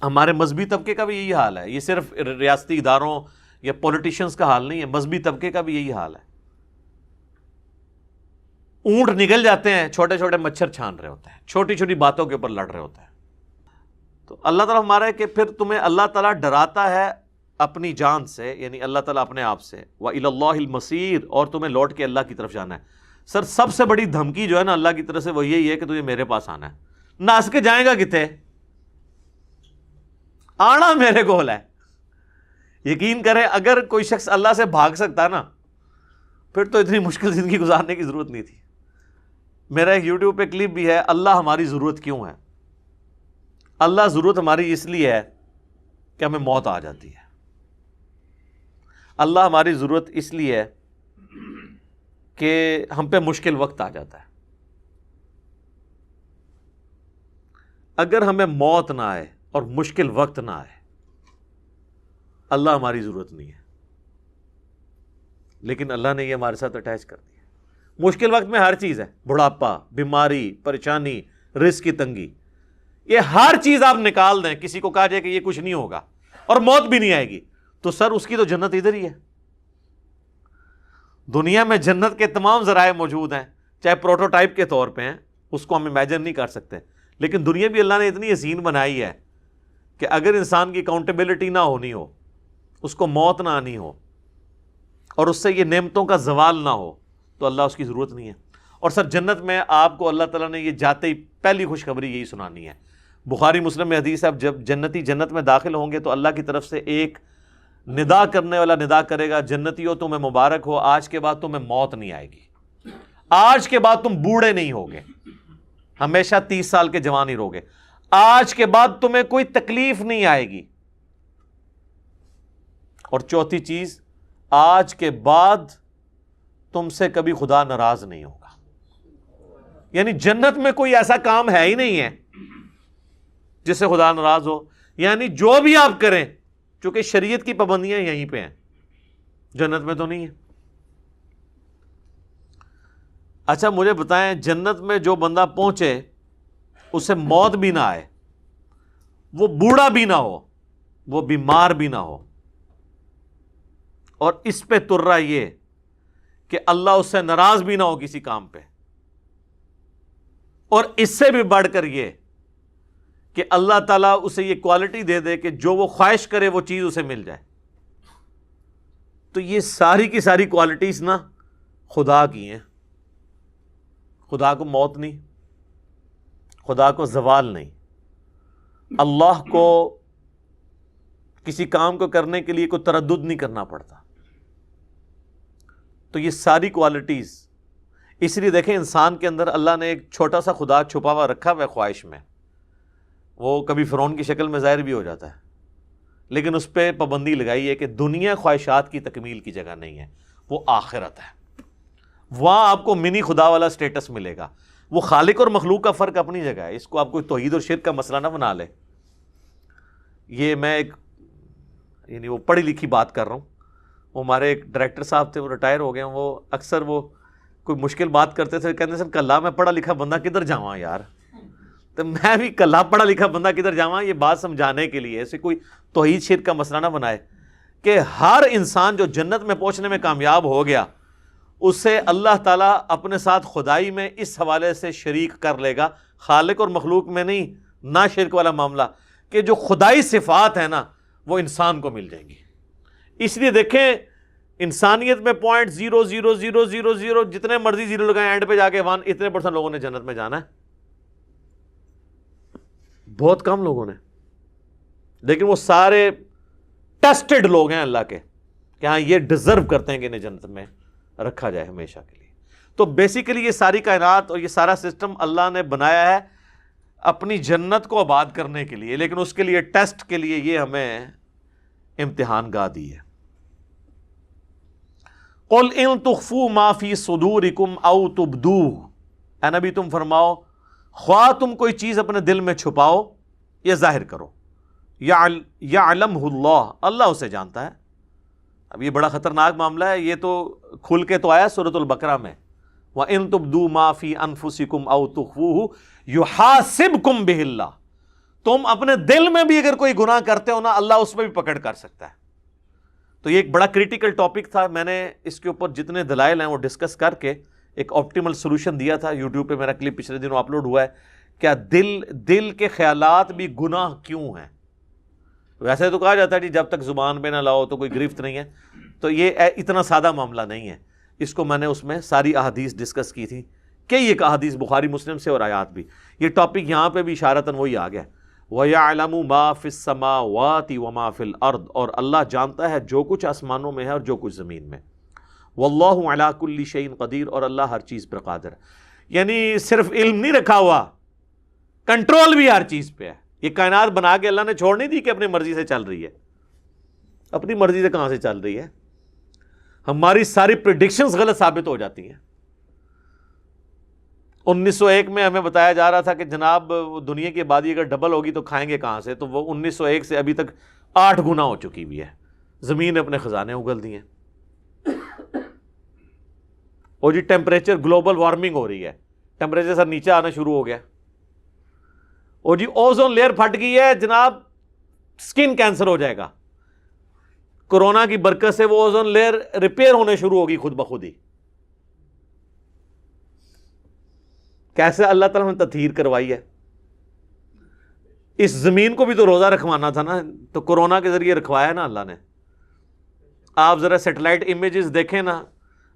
ہمارے مذہبی طبقے کا بھی یہی حال ہے، یہ صرف ریاستی اداروں یا پولیٹیشنز کا حال نہیں ہے، مذہبی طبقے کا بھی یہی حال ہے۔ اونٹ نگل جاتے ہیں، چھوٹے چھوٹے مچھر چھان رہے ہوتے ہیں، چھوٹی چھوٹی باتوں کے اوپر لڑ رہے ہوتے ہیں۔ تو اللہ تعالیٰ ہمارا ہے کہ پھر تمہیں اللہ تعالیٰ ڈراتا ہے اپنی جان سے، یعنی اللہ تعالیٰ اپنے آپ سے، وَإِلَى اللَّهِ الْمَصِيرُ، اور تمہیں لوٹ کے اللہ کی طرف جانا ہے۔ سر سب سے بڑی دھمکی جو ہے نا اللہ کی طرف سے وہ یہی ہے کہ تجھے میرے پاس آنا ہے۔ ناس کے جائیں گا کتے؟ آنا میرے کول ہے۔ یقین کریں اگر کوئی شخص اللہ سے بھاگ سکتا نا، پھر تو اتنی مشکل زندگی گزارنے کی ضرورت نہیں تھی۔ میرا ایک یوٹیوب پہ کلپ بھی ہے، اللہ ہماری ضرورت کیوں ہے؟ اللہ ضرورت ہماری اس لیے ہے کہ ہمیں موت آ جاتی ہے۔ اللہ ہماری ضرورت اس لیے ہے کہ ہم پہ مشکل وقت آ جاتا ہے۔ اگر ہمیں موت نہ آئے اور مشکل وقت نہ آئے، اللہ ہماری ضرورت نہیں ہے، لیکن اللہ نے یہ ہمارے ساتھ اٹیچ کر دیا۔ مشکل وقت میں ہر چیز ہے، بڑھاپا، بیماری، پریشانی، رزق کی تنگی، یہ ہر چیز آپ نکال دیں، کسی کو کہا جائے کہ یہ کچھ نہیں ہوگا اور موت بھی نہیں آئے گی، تو سر اس کی تو جنت ادھر ہی ہے۔ دنیا میں جنت کے تمام ذرائع موجود ہیں، چاہے پروٹوٹائپ کے طور پہ ہیں، اس کو ہم امیجن نہیں کر سکتے، لیکن دنیا بھی اللہ نے اتنی حسین بنائی ہے کہ اگر انسان کی اکاؤنٹیبلٹی نہ ہونی ہو، اس کو موت نہ آنی ہو، اور اس سے یہ نعمتوں کا زوال نہ ہو، تو اللہ اس کی ضرورت نہیں ہے۔ اور سر جنت میں آپ کو اللہ تعالیٰ نے یہ جاتے ہی پہلی خوشخبری یہی سنانی ہے۔ بخاری مسلم میں حدیث ہے، جب جنتی جنت میں داخل ہوں گے تو اللہ کی طرف سے ایک ندا کرنے والا ندا کرے گا، جنتیوں تمہیں مبارک ہو، آج کے بعد تمہیں موت نہیں آئے گی، آج کے بعد تم بوڑھے نہیں ہوگے، ہمیشہ 30 سال کے جوان ہی رہوگے، آج کے بعد تمہیں کوئی تکلیف نہیں آئے گی، اور چوتھی چیز، آج کے بعد تم سے کبھی خدا ناراض نہیں ہوگا۔ یعنی جنت میں کوئی ایسا کام ہے ہی نہیں ہے جس سے خدا ناراض ہو، یعنی جو بھی آپ کریں، چونکہ شریعت کی پابندیاں یہیں پہ ہیں، جنت میں تو نہیں ہے۔ اچھا مجھے بتائیں، جنت میں جو بندہ پہنچے اسے موت بھی نہ آئے، وہ بوڑھا بھی نہ ہو، وہ بیمار بھی نہ ہو، اور اس پہ ترا یہ کہ اللہ اس سے ناراض بھی نہ ہو کسی کام پہ، اور اس سے بھی بڑھ کر یہ کہ اللہ تعالیٰ اسے یہ کوالٹی دے دے کہ جو وہ خواہش کرے وہ چیز اسے مل جائے، تو یہ ساری کی ساری کوالٹیز نا خدا کی ہیں۔ خدا کو موت نہیں، خدا کو زوال نہیں، اللہ کو کسی کام کو کرنے کے لیے کوئی تردد نہیں کرنا پڑتا. تو یہ ساری کوالٹیز، اس لیے دیکھیں انسان کے اندر اللہ نے ایک چھوٹا سا خدا چھپا ہوا رکھا ہوا ہے خواہش میں، وہ کبھی فرعون کی شکل میں ظاہر بھی ہو جاتا ہے، لیکن اس پہ پابندی لگائی ہے کہ دنیا خواہشات کی تکمیل کی جگہ نہیں ہے، وہ آخرت ہے. وہاں آپ کو منی خدا والا سٹیٹس ملے گا. وہ خالق اور مخلوق کا فرق اپنی جگہ ہے، اس کو آپ کوئی توحید اور شرک کا مسئلہ نہ بنا لے. یہ میں ایک یعنی وہ پڑھی لکھی بات کر رہا ہوں. وہ ہمارے ایک ڈائریکٹر صاحب تھے، وہ ریٹائر ہو گئے ہیں. وہ اکثر وہ کوئی مشکل بات کرتے تھے، کہتے سر کلا میں پڑھا لکھا بندہ کدھر جاواں یار. تو میں بھی کلا پڑھا لکھا بندہ کدھر جاواں، یہ بات سمجھانے کے لیے، ایسے کوئی توحید شرک کا مسئلہ نہ بنائے کہ ہر انسان جو جنت میں پہنچنے میں کامیاب ہو گیا، اسے اللہ تعالیٰ اپنے ساتھ خدائی میں اس حوالے سے شریک کر لے گا، خالق اور مخلوق میں نہیں، نہ شرک والا معاملہ، کہ جو خدائی صفات ہیں نا وہ انسان کو مل جائیں گی. اس لیے دیکھیں انسانیت میں 0.00000 جتنے مرضی زیرو لگائیں، اینڈ پہ جا کے 1 اتنے % لوگوں نے جنت میں جانا ہے. بہت کم لوگوں نے، لیکن وہ سارے ٹیسٹڈ لوگ ہیں اللہ کے کہ ہاں یہ ڈیزرو کرتے ہیں کہ انہیں جنت میں رکھا جائے ہمیشہ کے لیے. تو بیسیکلی یہ ساری کائنات اور یہ سارا سسٹم اللہ نے بنایا ہے اپنی جنت کو آباد کرنے کے لیے، لیکن اس کے لیے ٹیسٹ کے لیے یہ ہمیں امتحان گاہ دی ہے. قُلْ إِن تُخْفُوا مَا فِي صُدُورِكُمْ أَوْ تُبْدُوهُ، اے نبی تم فرماؤ خواہ تم کوئی چیز اپنے دل میں چھپاؤ یا ظاہر کرو، يَعْلَمْهُ اللَّهُ، اللہ اسے جانتا ہے. اب یہ بڑا خطرناک معاملہ ہے، یہ تو کھل کے تو آیا سورۃ البقرہ میں، وَإِن تُبْدُوا مَا فِي أَنفُسِكُمْ أَوْ تُخْفُوهُ يُحَاسِبْكُمْ بِهِ اللَّهُ. تم اپنے دل میں بھی اگر کوئی گناہ کرتے ہو نا، اللہ اس میں بھی پکڑ کر سکتا ہے. تو یہ ایک بڑا کریٹیکل ٹاپک تھا. میں نے اس کے اوپر جتنے دلائل ہیں وہ ڈسکس کر کے ایک آپٹیمل سولوشن دیا تھا. یوٹیوب پہ میرا کلپ پچھلے دنوں اپلوڈ ہوا ہے. کیا دل کے خیالات بھی گناہ کیوں ہیں؟ ویسے تو کہا جاتا ہے کہ جب تک زبان پہ نہ لاؤ تو کوئی گرفت نہیں ہے. تو یہ اتنا سادہ معاملہ نہیں ہے. اس کو میں نے اس میں ساری احادیث ڈسکس کی تھی، کئی ایک احادیث بخاری مسلم سے اور آیات بھی. یہ ٹاپک یہاں پہ بھی اشارتاً وہی آ گیا. وَيَعْلَمُ مَا فِي السَّمَاوَاتِ وَمَا فِي الْأَرْضِ، اور اللہ جانتا ہے جو کچھ آسمانوں میں ہے اور جو کچھ زمین میں. وَاللَّهُ عَلَىٰ كُلِّ شَيْءٍ قدیر، اور اللہ ہر چیز پر قادر ہے. یعنی صرف علم نہیں رکھا ہوا، کنٹرول بھی ہر چیز پہ ہے. یہ کائنات بنا کے اللہ نے چھوڑ نہیں دی کہ اپنی مرضی سے چل رہی ہے. اپنی مرضی سے کہاں سے چل رہی ہے؟ ہماری ساری پریڈکشنز غلط ثابت ہو جاتی ہیں. 1901 میں ہمیں بتایا جا رہا تھا کہ جناب دنیا کی آبادی اگر ڈبل ہوگی تو کھائیں گے کہاں سے؟ تو وہ 1901 سے ابھی تک 8 گنا ہو چکی بھی ہے. زمین نے اپنے خزانے اگل دیے. اور جی ٹیمپریچر، گلوبل وارمنگ ہو رہی ہے، ٹیمپریچر سر نیچے آنا شروع ہو گیا. اور جی اوزون لیئر پھٹ گئی ہے جناب، سکن کینسر ہو جائے گا. کورونا کی برکت سے وہ اوزون لیئر ریپیئر ہونے شروع ہوگی خود بخود ہی. کیسے اللہ تعالیٰ نے تطہیر کروائی ہے. اس زمین کو بھی تو روزہ رکھوانا تھا نا، تو کورونا کے ذریعے رکھوایا نا اللہ نے. آپ ذرا سیٹلائٹ امیجز دیکھیں نا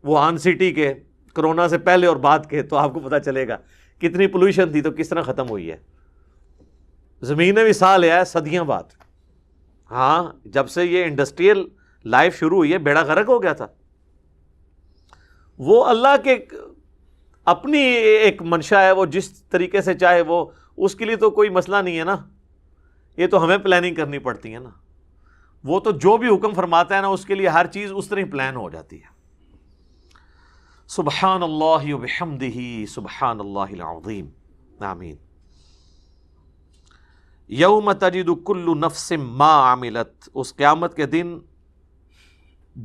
ووہان سٹی کے، کورونا سے پہلے اور بعد کے، تو آپ کو پتہ چلے گا کتنی پولوشن تھی تو کس طرح ختم ہوئی ہے. زمین نے بھی سا لیا ہے صدیاں بعد. ہاں جب سے یہ انڈسٹریل لائف شروع ہوئی ہے بیڑا غرق ہو گیا تھا. وہ اللہ کے اپنی ایک منشا ہے، وہ جس طریقے سے چاہے وہ، اس کے لیے تو کوئی مسئلہ نہیں ہے نا. یہ تو ہمیں پلاننگ کرنی پڑتی ہے نا. وہ تو جو بھی حکم فرماتا ہے نا اس کے لیے ہر چیز اس طرح پلان ہو جاتی ہے. سبحان اللہ وبحمدہ سبحان اللہ العظیم. آمین. یوم تجد کل نفس ما عملت، اس قیامت کے دن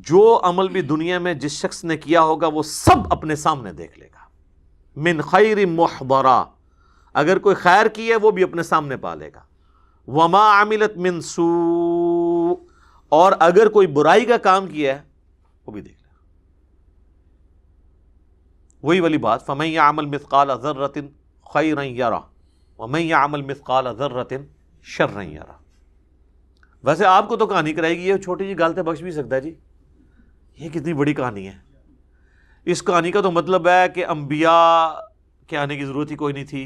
جو عمل بھی دنیا میں جس شخص نے کیا ہوگا وہ سب اپنے سامنے دیکھ لے گا. من خیر محضرا، اگر کوئی خیر کی ہے وہ بھی اپنے سامنے پا لے گا. وما عملت من سوء، اور اگر کوئی برائی کا کام کیا ہے وہ بھی دیکھ لے گا. وہی والی بات، فمن یعمل مثقال ذرۃ خیرا یرہ ومن یعمل مثقال ذرۃ شرا یرہ. ویسے آپ کو تو کہانی کرائے گی، یہ چھوٹی جی غلطیں بخش بھی سکتا ہے جی. یہ کتنی بڑی کہانی ہے. اس کہانی کا تو مطلب ہے کہ انبیاء کے آنے کی ضرورت ہی کوئی نہیں تھی،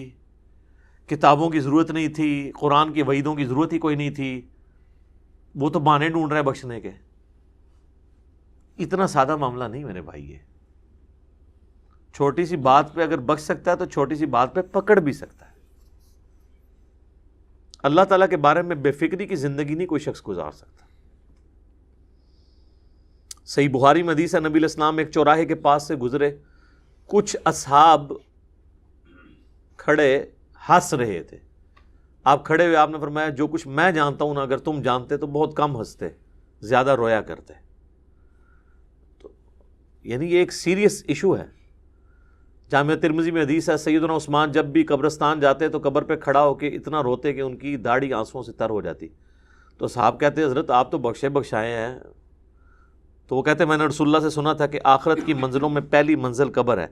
کتابوں کی ضرورت نہیں تھی، قرآن کی وعیدوں کی ضرورت ہی کوئی نہیں تھی، وہ تو بہانے ڈھونڈ رہے ہیں بخشنے کے. اتنا سادہ معاملہ نہیں میرے بھائی. یہ چھوٹی سی بات پہ اگر بخش سکتا ہے تو چھوٹی سی بات پہ پکڑ بھی سکتا ہے. اللہ تعالیٰ کے بارے میں بے فکری کی زندگی نہیں کوئی شخص گزار سکتا. صحیح بخاری میں حدیث ہے، نبی علیہ السلام ایک چوراہے کے پاس سے گزرے، کچھ اصحاب کھڑے ہنس رہے تھے. آپ کھڑے ہوئے آپ نے فرمایا جو کچھ میں جانتا ہوں نا اگر تم جانتے تو بہت کم ہنستے، زیادہ رویا کرتے. تو یعنی یہ ایک سیریس ایشو ہے. جامعہ ترمذی میں حدیث ہے، سیدنا عثمان جب بھی قبرستان جاتے تو قبر پہ کھڑا ہو کے اتنا روتے کہ ان کی داڑھی آنسوؤں سے تر ہو جاتی. تو صحاب کہتے حضرت آپ تو بخشے بخشائے ہیں. تو وہ کہتے میں نے رسول اللہ سے سنا تھا کہ آخرت کی منزلوں میں پہلی منزل قبر ہے،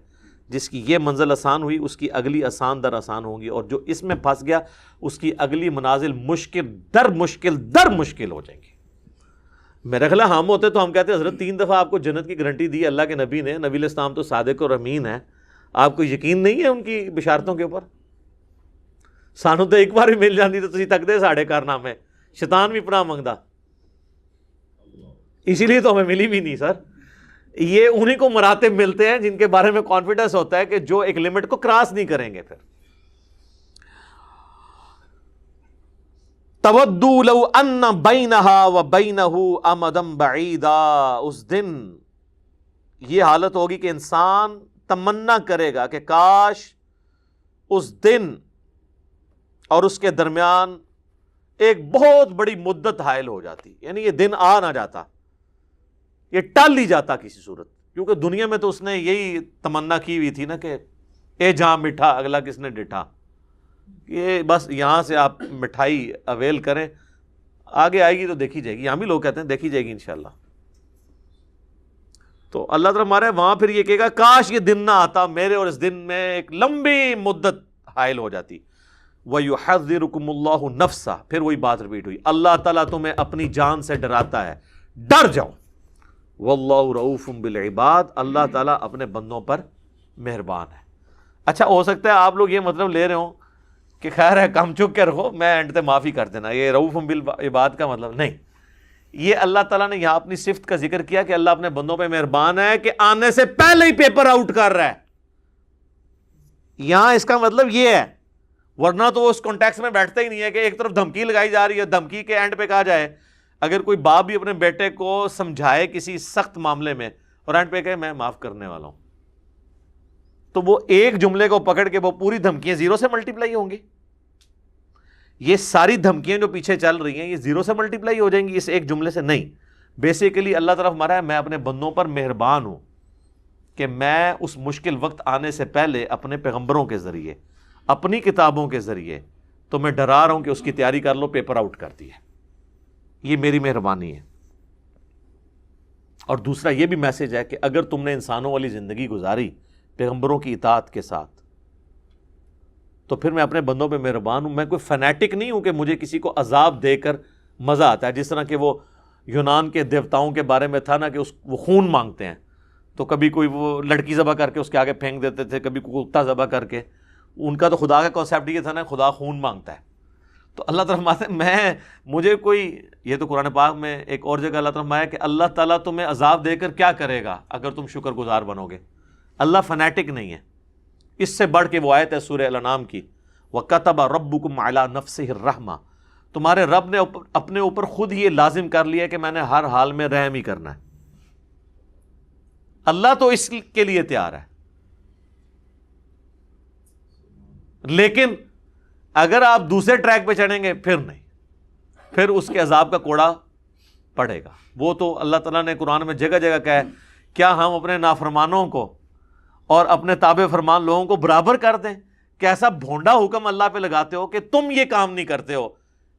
جس کی یہ منزل آسان ہوئی اس کی اگلی آسان در آسان ہوں گی، اور جو اس میں پھنس گیا اس کی اگلی منازل مشکل در مشکل ہو جائیں گی. میرے خیال ہم ہوتے تو ہم کہتے حضرت 3 دفعہ آپ کو جنت کی گارنٹی دی اللہ کے نبی نے، نبی علیہ السلام تو صادق اور امین ہے، آپ کو یقین نہیں ہے ان کی بشارتوں کے اوپر؟ سانو تو ایک بار ہی مل جاتی تو تسی تکتے ساڑھے کارنامے، شیطان بھی پناہ منگدا. اسی لیے تو ہمیں ملی بھی نہیں سر. یہ انہی کو مراتب ملتے ہیں جن کے بارے میں کانفیڈنس ہوتا ہے کہ جو ایک لمٹ کو کراس نہیں کریں گے. پھر تودوا لو ان بینہا و بینہ امدا بعیدا، اس دن یہ حالت ہوگی کہ انسان تمنا کرے گا کہ کاش اس دن اور اس کے درمیان ایک بہت بڑی مدت حائل ہو جاتی، یعنی یہ دن آ نہ جاتا، یہ ٹل ہی جاتا کسی صورت. کیونکہ دنیا میں تو اس نے یہی تمنا کی ہوئی تھی نا کہ اے جہاں میٹھا اگلا کس نے ڈٹھا. یہ بس یہاں سے آپ مٹھائی اویل کریں، آگے آئے گی تو دیکھی جائے گی. یہاں بھی لوگ کہتے ہیں دیکھی جائے گی انشاءاللہ. تو اللہ تعالیٰ ہمارے وہاں پھر یہ کہے گا کاش یہ دن نہ آتا، میرے اور اس دن میں ایک لمبی مدت حائل ہو جاتی. وَيُحَذِّرُكُمُ اللَّهُ نَفْسَهُ، پھر وہی بات ریپیٹ ہوئی، اللہ تعالیٰ تمہیں اپنی جان سے ڈراتا ہے، ڈر جاؤ. وَاللَّهُ رَؤُوفٌ بِالْعِبَادِ، اللہ تعالیٰ اپنے بندوں پر مہربان ہے. اچھا ہو سکتا ہے آپ لوگ یہ مطلب لے رہے ہوں کہ خیر ہے کم چک کے رکھو، میں اینڈ تے معافی کر دینا. یہ رؤوف بالعباد کا مطلب نہیں. یہ اللہ تعالیٰ نے یہاں اپنی صفت کا ذکر کیا کہ اللہ اپنے بندوں پہ مہربان ہے کہ آنے سے پہلے ہی پیپر آؤٹ کر رہا ہے. یہاں اس کا مطلب یہ ہے، ورنہ تو وہ اس کانٹیکس میں بیٹھتا ہی نہیں ہے کہ ایک طرف دھمکی لگائی جا رہی ہے، دھمکی کے اینڈ پہ کہا جائے اگر کوئی باپ بھی اپنے بیٹے کو سمجھائے کسی سخت معاملے میں اور اینڈ پہ کہے میں معاف کرنے والا ہوں، تو وہ ایک جملے کو پکڑ کے وہ پوری دھمکیاں 0 سے ملٹیپلائی ہوں گی. یہ ساری دھمکیاں جو پیچھے چل رہی ہیں یہ 0 سے ملٹیپلائی ہو جائیں گی اس ایک جملے سے نہیں. بیسیکلی اللہ طرف ہمارا ہے میں اپنے بندوں پر مہربان ہوں کہ میں اس مشکل وقت آنے سے پہلے اپنے پیغمبروں کے ذریعے اپنی کتابوں کے ذریعے تو میں ڈرا رہا ہوں کہ اس کی تیاری کر لو، پیپر آؤٹ کر دی ہے. یہ میری مہربانی ہے. اور دوسرا یہ بھی میسج ہے کہ اگر تم نے انسانوں والی زندگی گزاری پیغمبروں کی اطاعت کے ساتھ تو پھر میں اپنے بندوں پہ مہربان ہوں. میں کوئی فنیٹک نہیں ہوں کہ مجھے کسی کو عذاب دے کر مزہ آتا ہے، جس طرح کہ وہ یونان کے دیوتاؤں کے بارے میں تھا نا کہ وہ خون مانگتے ہیں، تو کبھی کوئی وہ لڑکی ذبح کر کے اس کے آگے پھینک دیتے تھے، کبھی کوئی کتا ذبح کر کے. ان کا تو خدا کا کانسیپٹ یہ تھا نا خدا خون مانگتا ہے. تو اللہ تعالیٰ فرماتے ہیں مجھے کوئی، یہ تو قرآن پاک میں ایک اور جگہ اللہ تعالیٰ فرمایا کہ اللہ تعالیٰ تمہیں عذاب دے کر کیا کرے گا اگر تم شکر گزار بنو گے. اللہ فنیٹک نہیں ہے. اس سے بڑھ کے وہ آیت ہے سورہ الانعام کی، وَكَتَبَ رَبُّكُمْ عَلَى نَفْسِهِ الرَّحْمَةِ، تمہارے رب نے اپنے اوپر خود یہ لازم کر لیا کہ میں نے ہر حال میں رحم ہی کرنا ہے. اللہ تو اس کے لیے تیار ہے، لیکن اگر آپ دوسرے ٹریک پہ چڑھیں گے پھر نہیں، پھر اس کے عذاب کا کوڑا پڑے گا. وہ تو اللہ تعالیٰ نے قرآن میں جگہ جگہ کہا ہے کیا ہم اپنے نافرمانوں کو اور اپنے تابع فرمان لوگوں کو برابر کر دیں؟ کیسا بھونڈا حکم اللہ پہ لگاتے ہو کہ تم یہ کام نہیں کرتے ہو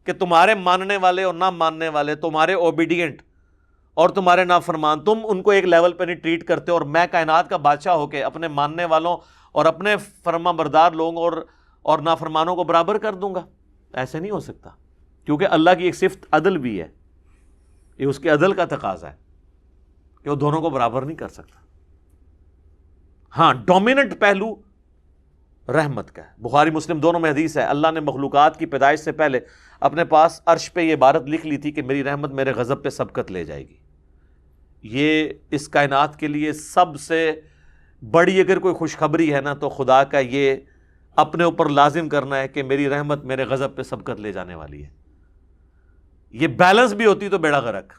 کہ تمہارے ماننے والے اور نہ ماننے والے، تمہارے اوبیڈینٹ اور تمہارے نافرمان، تم ان کو ایک لیول پہ نہیں ٹریٹ کرتے، اور میں کائنات کا بادشاہ ہو کے اپنے ماننے والوں اور اپنے فرما بردار لوگوں اور نافرمانوں کو برابر کر دوں گا. ایسے نہیں ہو سکتا، کیونکہ اللہ کی ایک صفت عدل بھی ہے، یہ اس کے عدل کا تقاضا ہے کہ وہ دونوں کو برابر نہیں کر سکتا. ہاں ڈومیننٹ پہلو رحمت کا ہے۔ بخاری مسلم دونوں میں حدیث ہے، اللہ نے مخلوقات کی پیدائش سے پہلے اپنے پاس عرش پہ یہ عبارت لکھ لی تھی کہ میری رحمت میرے غضب پہ سبقت لے جائے گی۔ یہ اس کائنات کے لیے سب سے بڑی اگر کوئی خوشخبری ہے نا تو خدا کا یہ اپنے اوپر لازم کرنا ہے کہ میری رحمت میرے غضب پہ سبقت لے جانے والی ہے۔ یہ بیلنس بھی ہوتی تو بیڑا غرق۔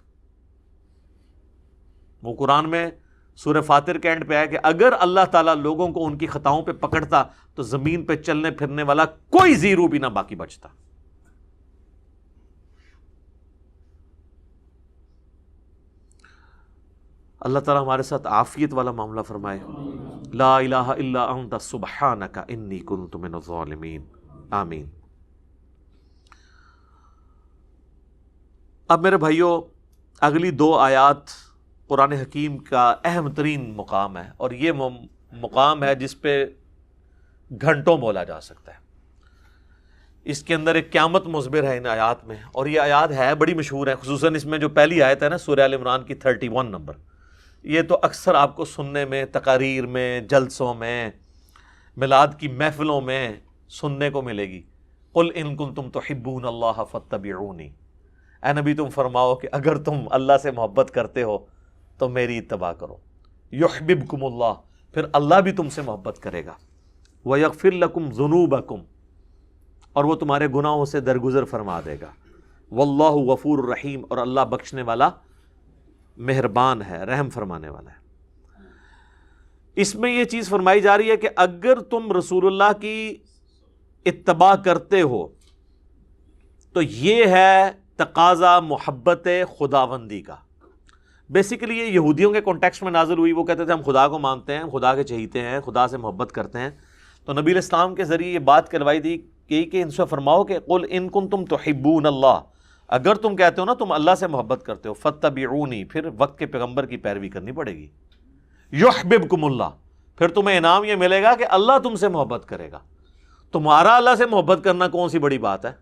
وہ قرآن میں سورہ فاطر کے اینڈ پہ ہے کہ اگر اللہ تعالیٰ لوگوں کو ان کی خطاؤں پہ پکڑتا تو زمین پہ چلنے پھرنے والا کوئی زیرو بھی نہ باقی بچتا۔ اللہ تعالیٰ ہمارے ساتھ عافیت والا معاملہ فرمائے۔ لا الہ الا انت سبحانک انی کنت من الظالمین، آمین۔ اب میرے بھائیوں، اگلی 2 آیات قرآن حکیم کا اہم ترین مقام ہے، اور یہ مقام ہے جس پہ گھنٹوں بولا جا سکتا ہے۔ اس کے اندر ایک قیامت مخبر ہے ان آیات میں، اور یہ آیات ہے بڑی مشہور ہے، خصوصاً اس میں جو پہلی آیت ہے نا سورہ آل عمران کی 31 نمبر، یہ تو اکثر آپ کو سننے میں، تقاریر میں، جلسوں میں، میلاد کی محفلوں میں سننے کو ملے گی۔ قل ان کنتم تحبون اللہ فاتبعونی، اے نبی تم فرماؤ کہ اگر تم اللہ سے محبت کرتے ہو تو میری اتباع کرو۔ یحببکم اللہ، پھر اللہ بھی تم سے محبت کرے گا۔ ویغفر لکم ذنوبکم، اور وہ تمہارے گناہوں سے درگزر فرما دے گا۔ واللہ غفور الرحیم، اور اللہ بخشنے والا مہربان ہے، رحم فرمانے والا ہے۔ اس میں یہ چیز فرمائی جا رہی ہے کہ اگر تم رسول اللہ کی اتباع کرتے ہو تو یہ ہے تقاضا محبت خداوندی کا۔ بیسیکلی یہ یہودیوں کے کانٹیکسٹ میں نازل ہوئی، وہ کہتے تھے ہم خدا کو مانتے ہیں، خدا کے چہیتے ہیں، خدا سے محبت کرتے ہیں، تو نبی علیہ السلام کے ذریعے یہ بات کروائی دی کہ ان سے فرماؤ کہ قل ان کنتم تحبون اللہ، اگر تم کہتے ہو نا تم اللہ سے محبت کرتے ہو، فاتبعونی، پھر وقت کے پیغمبر کی پیروی کرنی پڑے گی۔ یحببکم اللہ، پھر تمہیں انعام یہ ملے گا کہ اللہ تم سے محبت کرے گا۔ تمہارا اللہ سے محبت کرنا کون سی بڑی بات ہے؟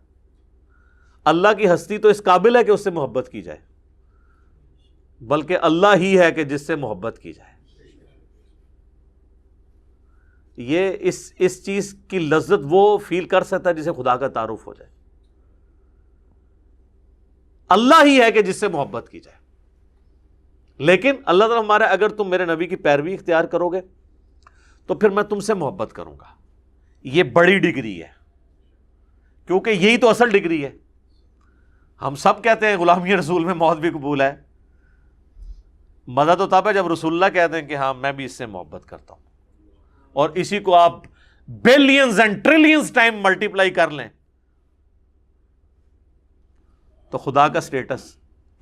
اللہ کی ہستی تو اس قابل ہے کہ اس سے محبت کی جائے، بلکہ اللہ ہی ہے کہ جس سے محبت کی جائے۔ یہ اس چیز کی لذت وہ فیل کر سکتا ہے جسے خدا کا تعارف ہو جائے۔ اللہ ہی ہے کہ جس سے محبت کی جائے، لیکن اللہ تعالیٰ ہمارا اگر تم میرے نبی کی پیروی اختیار کرو گے تو پھر میں تم سے محبت کروں گا۔ یہ بڑی ڈگری ہے، کیونکہ یہی تو اصل ڈگری ہے۔ ہم سب کہتے ہیں غلامی رسول میں موت بھی قبول ہے، مزہ تو تب ہے جب رسول اللہ کہتے ہیں کہ ہاں میں بھی اس سے محبت کرتا ہوں، اور اسی کو آپ billions and trillions time multiply کر لیں تو خدا کا سٹیٹس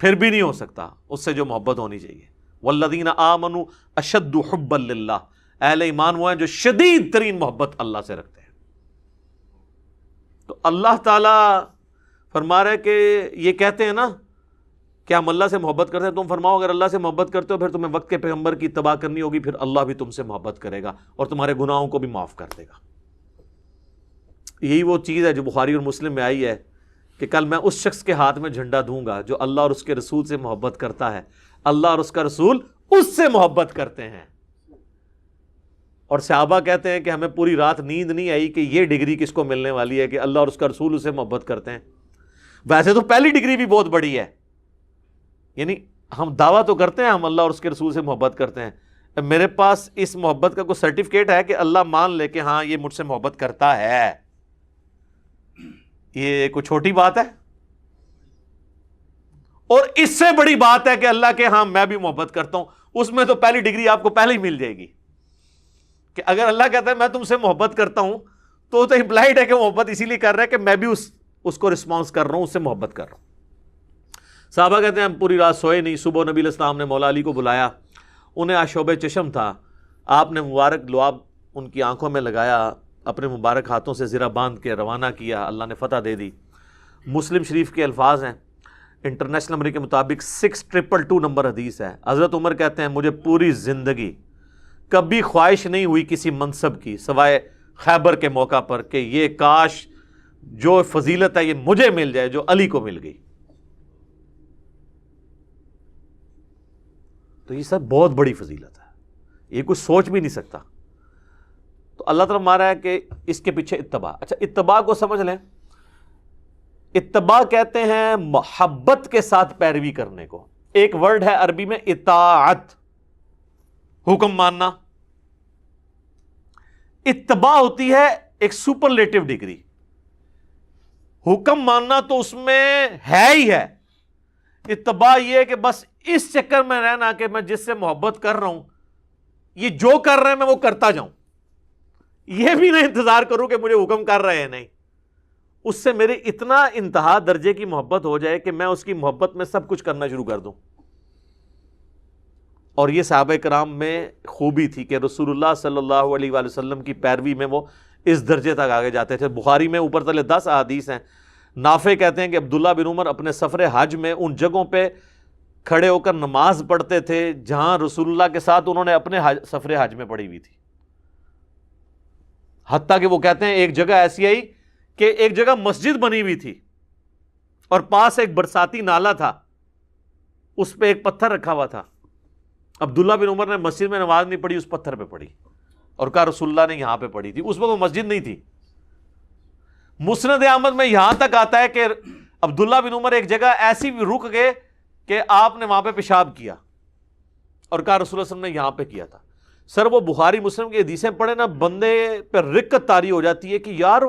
پھر بھی نہیں ہو سکتا اس سے جو محبت ہونی چاہیے۔ والذین آمنوا اشد حبا للہ، اہل ایمان وہ ہیں جو شدید ترین محبت اللہ سے رکھتے ہیں۔ تو اللہ تعالیٰ فرما رہے کہ یہ کہتے ہیں نا کہ ہم اللہ سے محبت کرتے ہیں، تم فرماؤ اگر اللہ سے محبت کرتے ہو پھر تمہیں وقت کے پیغمبر کی اتباع کرنی ہوگی، پھر اللہ بھی تم سے محبت کرے گا اور تمہارے گناہوں کو بھی معاف کر دے گا۔ یہی وہ چیز ہے جو بخاری اور مسلم میں آئی ہے کہ کل میں اس شخص کے ہاتھ میں جھنڈا دوں گا جو اللہ اور اس کے رسول سے محبت کرتا ہے، اللہ اور اس کا رسول اس سے محبت کرتے ہیں۔ اور صحابہ کہتے ہیں کہ ہمیں پوری رات نیند نہیں آئی کہ یہ ڈگری کس کو ملنے والی ہے کہ اللہ اور اس کا رسول اسے محبت کرتے ہیں۔ ویسے تو پہلی ڈگری بھی بہت بڑی ہے، یعنی ہم دعویٰ تو کرتے ہیں ہم اللہ اور اس کے رسول سے محبت کرتے ہیں، میرے پاس اس محبت کا کوئی سرٹیفکیٹ ہے کہ اللہ مان لے کہ ہاں یہ مجھ سے محبت کرتا ہے، یہ کوئی چھوٹی بات ہے؟ اور اس سے بڑی بات ہے کہ اللہ کے ہاں میں بھی محبت کرتا ہوں، اس میں تو پہلی ڈگری آپ کو پہلے ہی مل جائے گی کہ اگر اللہ کہتا ہے میں تم سے محبت کرتا ہوں تو امپلائڈ ہے کہ محبت اسی لیے کر رہا ہے کہ میں بھی اس کو رسپانس کر رہا ہوں، اس سے محبت کر رہا ہوں۔ صحابہ کہتے ہیں ہم پوری رات سوئے نہیں، صبح نبی علیہ السلام نے مولا علی کو بلایا، انہیں آشوب چشم تھا، آپ نے مبارک لعاب ان کی آنکھوں میں لگایا، اپنے مبارک ہاتھوں سے زرہ باندھ کے روانہ کیا، اللہ نے فتح دے دی۔ مسلم شریف کے الفاظ ہیں، انٹرنیشنل نمبر کے مطابق 6222 نمبر حدیث ہے۔ حضرت عمر کہتے ہیں مجھے پوری زندگی کبھی خواہش نہیں ہوئی کسی منصب کی سوائے خیبر کے موقع پر کہ یہ کاش جو فضیلت ہے یہ مجھے مل جائے جو علی کو مل گئی۔ تو یہ سب بہت بڑی فضیلت ہے، یہ کوئی سوچ بھی نہیں سکتا۔ تو اللہ تعالیٰ ہمارا ہے کہ اس کے پیچھے اتباع. اچھا اتباع کو سمجھ لیں. اتباع کہتے ہیں محبت کے ساتھ پیروی کرنے کو. ایک ورڈ ہے عربی میں اطاعت, حکم ماننا. اتباع ہوتی ہے ایک سپرلیٹو ڈگری. حکم ماننا تو اس میں ہے ہی ہے. اتباع یہ ہے کہ بس اس چکر میں رہنا کہ میں جس سے محبت کر رہا ہوں یہ جو کر رہے ہیں میں وہ کرتا جاؤں, یہ بھی نہ انتظار کروں کہ مجھے حکم کر رہے ہیں. نہیں, اس سے میرے اتنا انتہا درجے کی محبت ہو جائے کہ میں اس کی محبت میں سب کچھ کرنا شروع کر دوں. اور یہ صحابہ کرام میں خوبی تھی کہ رسول اللہ صلی اللہ علیہ وآلہ وسلم کی پیروی میں وہ اس درجے تک آگے جاتے تھے. بخاری میں اوپر تلے 10 احادیث ہیں. نافع کہتے ہیں کہ عبداللہ بن عمر اپنے سفر حج میں ان جگہوں پہ کھڑے ہو کر نماز پڑھتے تھے جہاں رسول اللہ کے ساتھ انہوں نے اپنے سفر حج میں پڑھی ہوئی تھی. حتیٰ کہ وہ کہتے ہیں ایک جگہ ایسی آئی کہ ایک جگہ مسجد بنی ہوئی تھی اور پاس ایک برساتی نالا تھا, اس پہ ایک پتھر رکھا ہوا تھا. عبداللہ بن عمر نے مسجد میں نماز نہیں پڑھی, اس پتھر پہ پڑھی اور کہا رسول اللہ نے یہاں پہ پڑھی تھی. اس وقت وہ مسجد نہیں تھی. مسند احمد میں یہاں تک آتا ہے کہ عبداللہ بن عمر ایک جگہ ایسی بھی رک گئے کہ آپ نے وہاں پہ پیشاب کیا اور کہا رسول اللہ صلی اللہ علیہ وسلم نے یہاں پہ کیا تھا. سر وہ بخاری مسلم کی حدیثیں پڑھے نا, بندے پہ رقت طاری ہو جاتی ہے کہ یار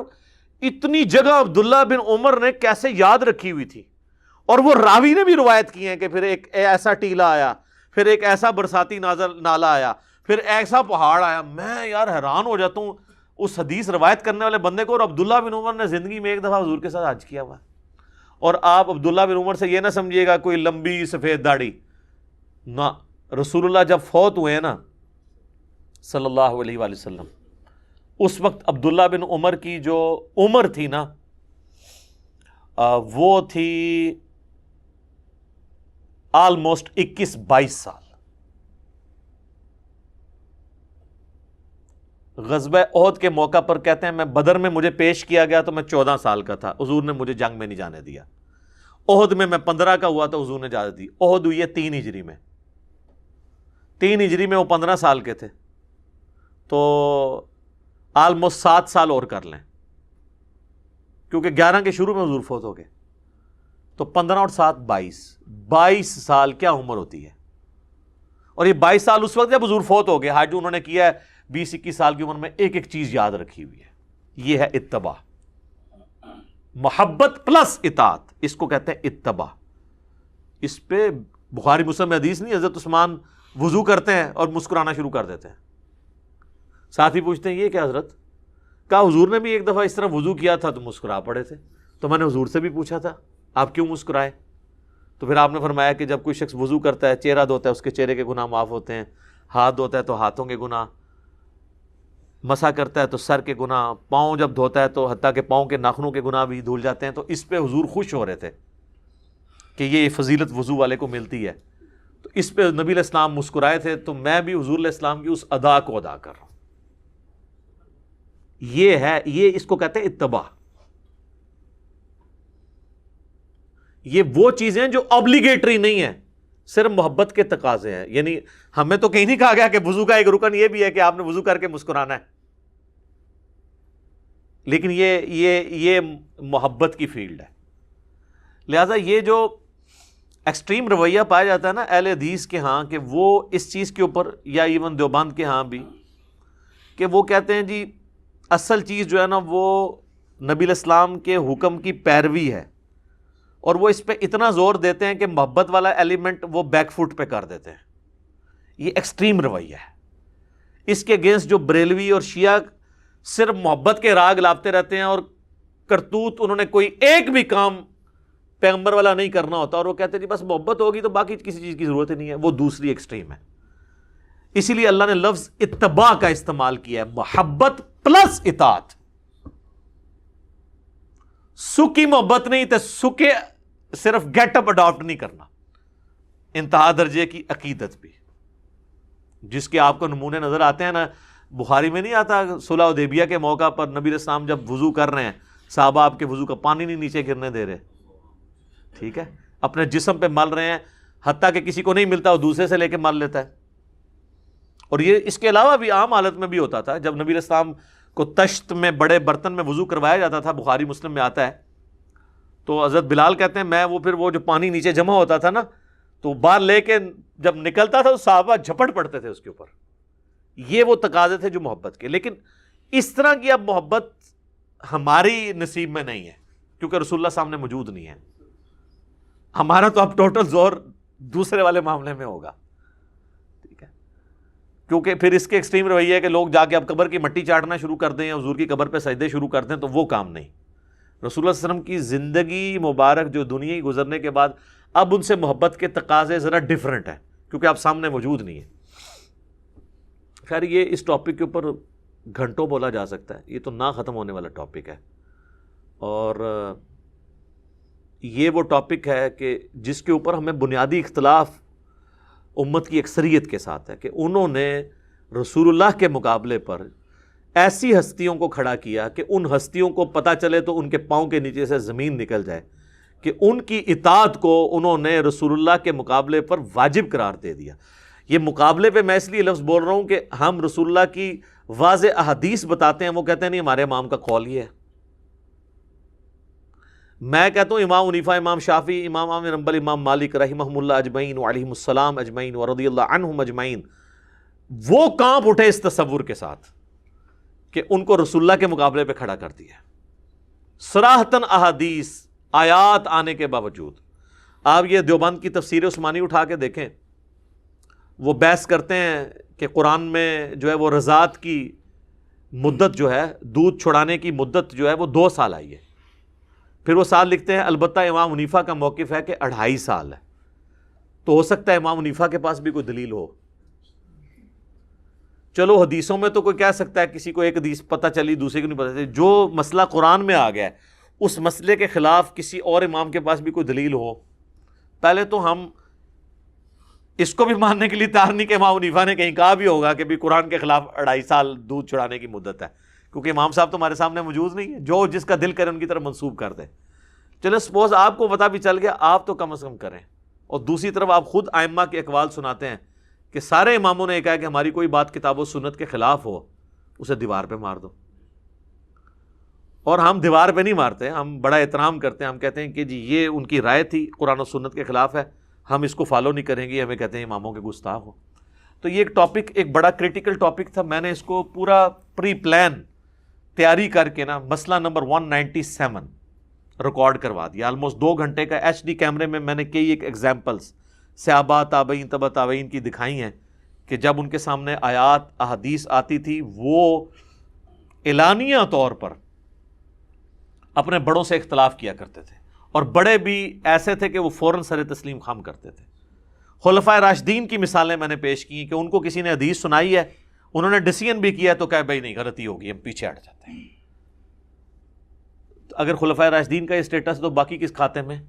اتنی جگہ عبداللہ بن عمر نے کیسے یاد رکھی ہوئی تھی. اور وہ راوی نے بھی روایت کی ہیں کہ پھر ایک ایسا ٹیلا آیا, پھر ایک ایسا برساتی نالا آیا, پھر ایسا پہاڑ آیا. میں یار حیران ہو جاتا ہوں اس حدیث روایت کرنے والے بندے کو. اور عبداللہ بن عمر نے زندگی میں ایک دفعہ حضور کے ساتھ حج کیا ہوا ہے. اور آپ عبداللہ بن عمر سے یہ نہ سمجھیے گا کوئی لمبی سفید داڑھی نہ. رسول اللہ جب فوت ہوئے ہیں نا صلی اللہ علیہ وآلہ وسلم, اس وقت عبداللہ بن عمر کی جو عمر تھی نا وہ تھی آلموسٹ 21-22 سال. غزوہ احد کے موقع پر کہتے ہیں میں بدر میں مجھے پیش کیا گیا تو میں 14 سال کا تھا, حضور نے مجھے جنگ میں نہیں جانے دیا. احد میں 15 کا ہوا تو حضور نے اجازت دی. احد ہوئی ہے 3 ہجری میں, 3 ہجری میں وہ 15 سال کے تھے, تو آلموسٹ 7 سال اور کر لیں کیونکہ 11 کے شروع میں حضور فوت ہو گئے, تو 15 اور 7 22 سال کیا عمر ہوتی ہے. اور یہ 22 سال اس وقت جب حضور فوت ہو گئے, حج انہوں نے کیا ہے 20-21 سال کی عمر میں, ایک ایک چیز یاد رکھی ہوئی ہے. یہ ہے اتباع, محبت پلس اطاعت, اس کو کہتے ہیں اتباع. اس پہ بخاری مسلم میں حدیث نہیں, حضرت عثمان وضو کرتے ہیں اور مسکرانا شروع کر دیتے ہیں. ساتھی پوچھتے ہیں یہ کیا حضرت؟ کہا حضور نے بھی ایک دفعہ اس طرح وضو کیا تھا تو مسکرا پڑے تھے, تو میں نے حضور سے بھی پوچھا تھا آپ کیوں مسکرائے؟ تو پھر آپ نے فرمایا کہ جب کوئی شخص وضو کرتا ہے, چہرہ دھوتا ہے, اس کے چہرے کے گناہ معاف ہوتے ہیں, ہاتھ دھوتا ہے تو ہاتھوں کے گناہ, مسا کرتا ہے تو سر کے گناہ, پاؤں جب دھوتا ہے تو حتیٰ کہ پاؤں کے ناخنوں کے گناہ بھی دھل جاتے ہیں. تو اس پہ حضور خوش ہو رہے تھے کہ یہ فضیلت وضو والے کو ملتی ہے. تو اس پہ نبی علیہ السلام مسکرائے تھے, تو میں بھی حضور علیہ السلام کی اس ادا کو ادا کر رہا ہوں. یہ ہے, یہ اس کو کہتے ہیں اتباع. یہ وہ چیزیں جو obligatory نہیں ہیں, صرف محبت کے تقاضے ہیں. یعنی ہمیں تو کہیں نہیں کہا گیا کہ وضو کا ایک رکن یہ بھی ہے کہ آپ نے وضو کر کے مسکرانا ہے, لیکن یہ محبت کی فیلڈ ہے. لہذا یہ جو ایکسٹریم رویہ پایا جاتا ہے نا اہل حدیث کے ہاں, کہ وہ اس چیز کے اوپر, یا ایون دیوبند کے ہاں بھی, کہ وہ کہتے ہیں جی اصل چیز جو ہے نا وہ نبی علیہ السلام کے حکم کی پیروی ہے, اور وہ اس پہ اتنا زور دیتے ہیں کہ محبت والا ایلیمنٹ وہ بیک فٹ پہ کر دیتے ہیں. یہ ایکسٹریم رویہ ہے. اس کے اگینسٹ جو بریلوی اور شیعہ صرف محبت کے راگ لاپتے رہتے ہیں, اور کرتوت انہوں نے کوئی ایک بھی کام پیغمبر والا نہیں کرنا ہوتا, اور وہ کہتے ہیں جی بس محبت ہوگی تو باقی کسی چیز کی ضرورت ہی نہیں ہے. وہ دوسری ایکسٹریم ہے. اسی لیے اللہ نے لفظ اتباع کا استعمال کیا ہے, محبت پلس اطاعت. سکی محبت نہیں تو سکے صرف گیٹ اپ اڈاپٹ نہیں کرنا. انتہا درجے کی عقیدت بھی, جس کے آپ کو نمونے نظر آتے ہیں نا, بخاری میں نہیں آتا صلح حدیبیہ کے موقع پر نبی علیہ السلام جب وضو کر رہے ہیں, صحابہ آپ کے وضو کا پانی نہیں نیچے گرنے دے رہے, ٹھیک ہے, اپنے جسم پہ مل رہے ہیں, حتیٰ کہ کسی کو نہیں ملتا وہ دوسرے سے لے کے مل لیتا ہے. اور یہ اس کے علاوہ بھی عام حالت میں بھی ہوتا تھا. جب نبی علیہ السلام کو تشت میں بڑے برتن میں وضو کروایا جاتا تھا, بخاری مسلم میں آتا ہے, تو حضرت بلال کہتے ہیں میں وہ جو پانی نیچے جمع ہوتا تھا نا, تو باہر لے کے جب نکلتا تھا تو صحابہ جھپٹ پڑتے تھے اس کے اوپر. یہ وہ تقاضے تھے جو محبت کے. لیکن اس طرح کی اب محبت ہماری نصیب میں نہیں ہے, کیونکہ رسول اللہ سامنے موجود نہیں ہے. ہمارا تو اب ٹوٹل زور دوسرے والے معاملے میں ہوگا, ٹھیک ہے, کیونکہ پھر اس کے ایکسٹریم رویہ ہے کہ لوگ جا کے اب قبر کی مٹی چاٹنا شروع کر دیں یا حضور کی قبر پہ سجدے شروع کر دیں, تو وہ کام نہیں. رسول اللہ صلی اللہ علیہ وسلم کی زندگی مبارک جو دنیا ہی گزرنے کے بعد اب ان سے محبت کے تقاضے ذرا ڈیفرنٹ ہیں, کیونکہ آپ سامنے موجود نہیں ہے. خیر یہ اس ٹاپک کے اوپر گھنٹوں بولا جا سکتا ہے, یہ تو نہ ختم ہونے والا ٹاپک ہے. اور یہ وہ ٹاپک ہے کہ جس کے اوپر ہمیں بنیادی اختلاف امت کی اکثریت کے ساتھ ہے کہ انہوں نے رسول اللہ کے مقابلے پر ایسی ہستیوں کو کھڑا کیا کہ ان ہستیوں کو پتہ چلے تو ان کے پاؤں کے نیچے سے زمین نکل جائے, کہ ان کی اطاعت کو انہوں نے رسول اللہ کے مقابلے پر واجب قرار دے دیا. یہ مقابلے پہ میں اس لیے لفظ بول رہا ہوں کہ ہم رسول اللہ کی واضح احادیث بتاتے ہیں, وہ کہتے ہیں نہیں ہمارے امام کا قول یہ ہے. میں کہتا ہوں امام حنیفہ, امام شافعی, امام احمد بن حنبل, امام مالک رحمہم اللہ اجمعین وعلیہم السلام اجمعین ورضی اللہ عنہم اجمعین, وہ کانپ اٹھے اس تصور کے ساتھ کہ ان کو رسول اللہ کے مقابلے پہ کھڑا کر دیا. صراحتاً احادیث آیات آنے کے باوجود. آپ یہ دیوبند کی تفسیر عثمانی اٹھا کے دیکھیں, وہ بحث کرتے ہیں کہ قرآن میں جو ہے وہ رضاعت کی مدت جو ہے, دودھ چھڑانے کی مدت جو ہے وہ 2 سال آئی ہے. پھر وہ سال لکھتے ہیں البتہ امام حنیفہ کا موقف ہے کہ 2.5 سال ہے. تو ہو سکتا ہے امام حنیفہ کے پاس بھی کوئی دلیل ہو. چلو حدیثوں میں تو کوئی کہہ سکتا ہے, کسی کو ایک حدیث پتہ چلی دوسرے کو نہیں پتہ چلی. جو مسئلہ قرآن میں آ گیا ہے اس مسئلے کے خلاف کسی اور امام کے پاس بھی کوئی دلیل ہو, پہلے تو ہم اس کو بھی ماننے کے لیے تیار نہیں کہ امام حنیفہ نے کہیں کہا بھی ہوگا کہ بھی قرآن کے خلاف 2.5 سال دودھ چھڑانے کی مدت ہے, کیونکہ امام صاحب تو ہمارے سامنے موجود نہیں ہے. جو جس کا دل کرے ان کی طرف منسوب کر دیں. چلو سپوز آپ کو پتہ بھی چل گیا, آپ تو کم از کم کریں. اور دوسری طرف آپ خود ائمہ کے اقوال سناتے ہیں کہ سارے اماموں نے کہا کہ ہماری کوئی بات کتاب و سنت کے خلاف ہو اسے دیوار پہ مار دو. اور ہم دیوار پہ نہیں مارتے, ہم بڑا احترام کرتے ہیں. ہم کہتے ہیں کہ جی یہ ان کی رائے تھی, قرآن و سنت کے خلاف ہے, ہم اس کو فالو نہیں کریں گے, ہمیں کہتے ہیں اماموں کے گستاخ ہو. تو یہ ایک ٹاپک, ایک بڑا کریٹیکل ٹاپک تھا. میں نے اس کو پورا پری پلان تیاری کر کے نا مسئلہ نمبر 197 ریکارڈ کروا دیا. آلموسٹ 2 گھنٹے کا HD کیمرے میں نے کئی ایک ایگزامپلس صحابہ تابعین تبع تابعین کی دکھائی ہیں کہ جب ان کے سامنے آیات احادیث آتی تھی وہ اعلانیہ طور پر اپنے بڑوں سے اختلاف کیا کرتے تھے, اور بڑے بھی ایسے تھے کہ وہ فوراً سر تسلیم خم کرتے تھے. خلفائے راشدین کی مثالیں میں نے پیش کی کہ ان کو کسی نے حدیث سنائی ہے, انہوں نے ڈیسیژن بھی کیا تو کہا بھائی نہیں غلطی ہوگی, ہم پیچھے ہٹ جاتے ہیں. اگر خلفائے راشدین کا یہ اسٹیٹس تو باقی کس کھاتے میں؟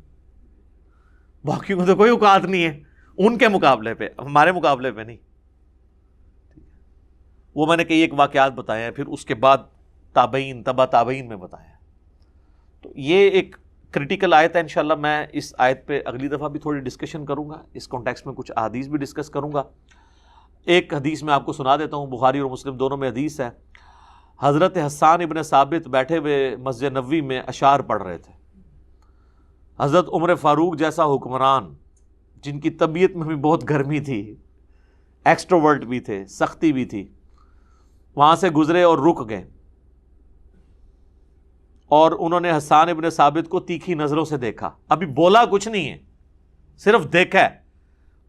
باقی کو تو کوئی اوقات نہیں ہے ان کے مقابلے پہ, ہمارے مقابلے پہ نہیں. وہ میں نے کئی ایک واقعات بتائے ہیں, پھر اس کے بعد تابعین تبع تابعین میں بتایا. تو یہ ایک کریٹیکل آیت ہے. انشاءاللہ میں اس آیت پہ اگلی دفعہ بھی تھوڑی ڈسکشن کروں گا, اس کانٹیکسٹ میں کچھ احادیث بھی ڈسکس کروں گا. ایک حدیث میں آپ کو سنا دیتا ہوں, بخاری اور مسلم دونوں میں حدیث ہے. حضرت حسان ابن ثابت بیٹھے ہوئے مسجد نبوی میں اشعار پڑھ رہے تھے. حضرت عمر فاروق جیسا حکمران جن کی طبیعت میں بھی بہت گرمی تھی, ایکسٹروورٹ بھی تھے, سختی بھی تھی, وہاں سے گزرے اور رک گئے, اور انہوں نے حسان ابن ثابت کو تیکھی نظروں سے دیکھا. ابھی بولا کچھ نہیں ہے, صرف دیکھا ہے,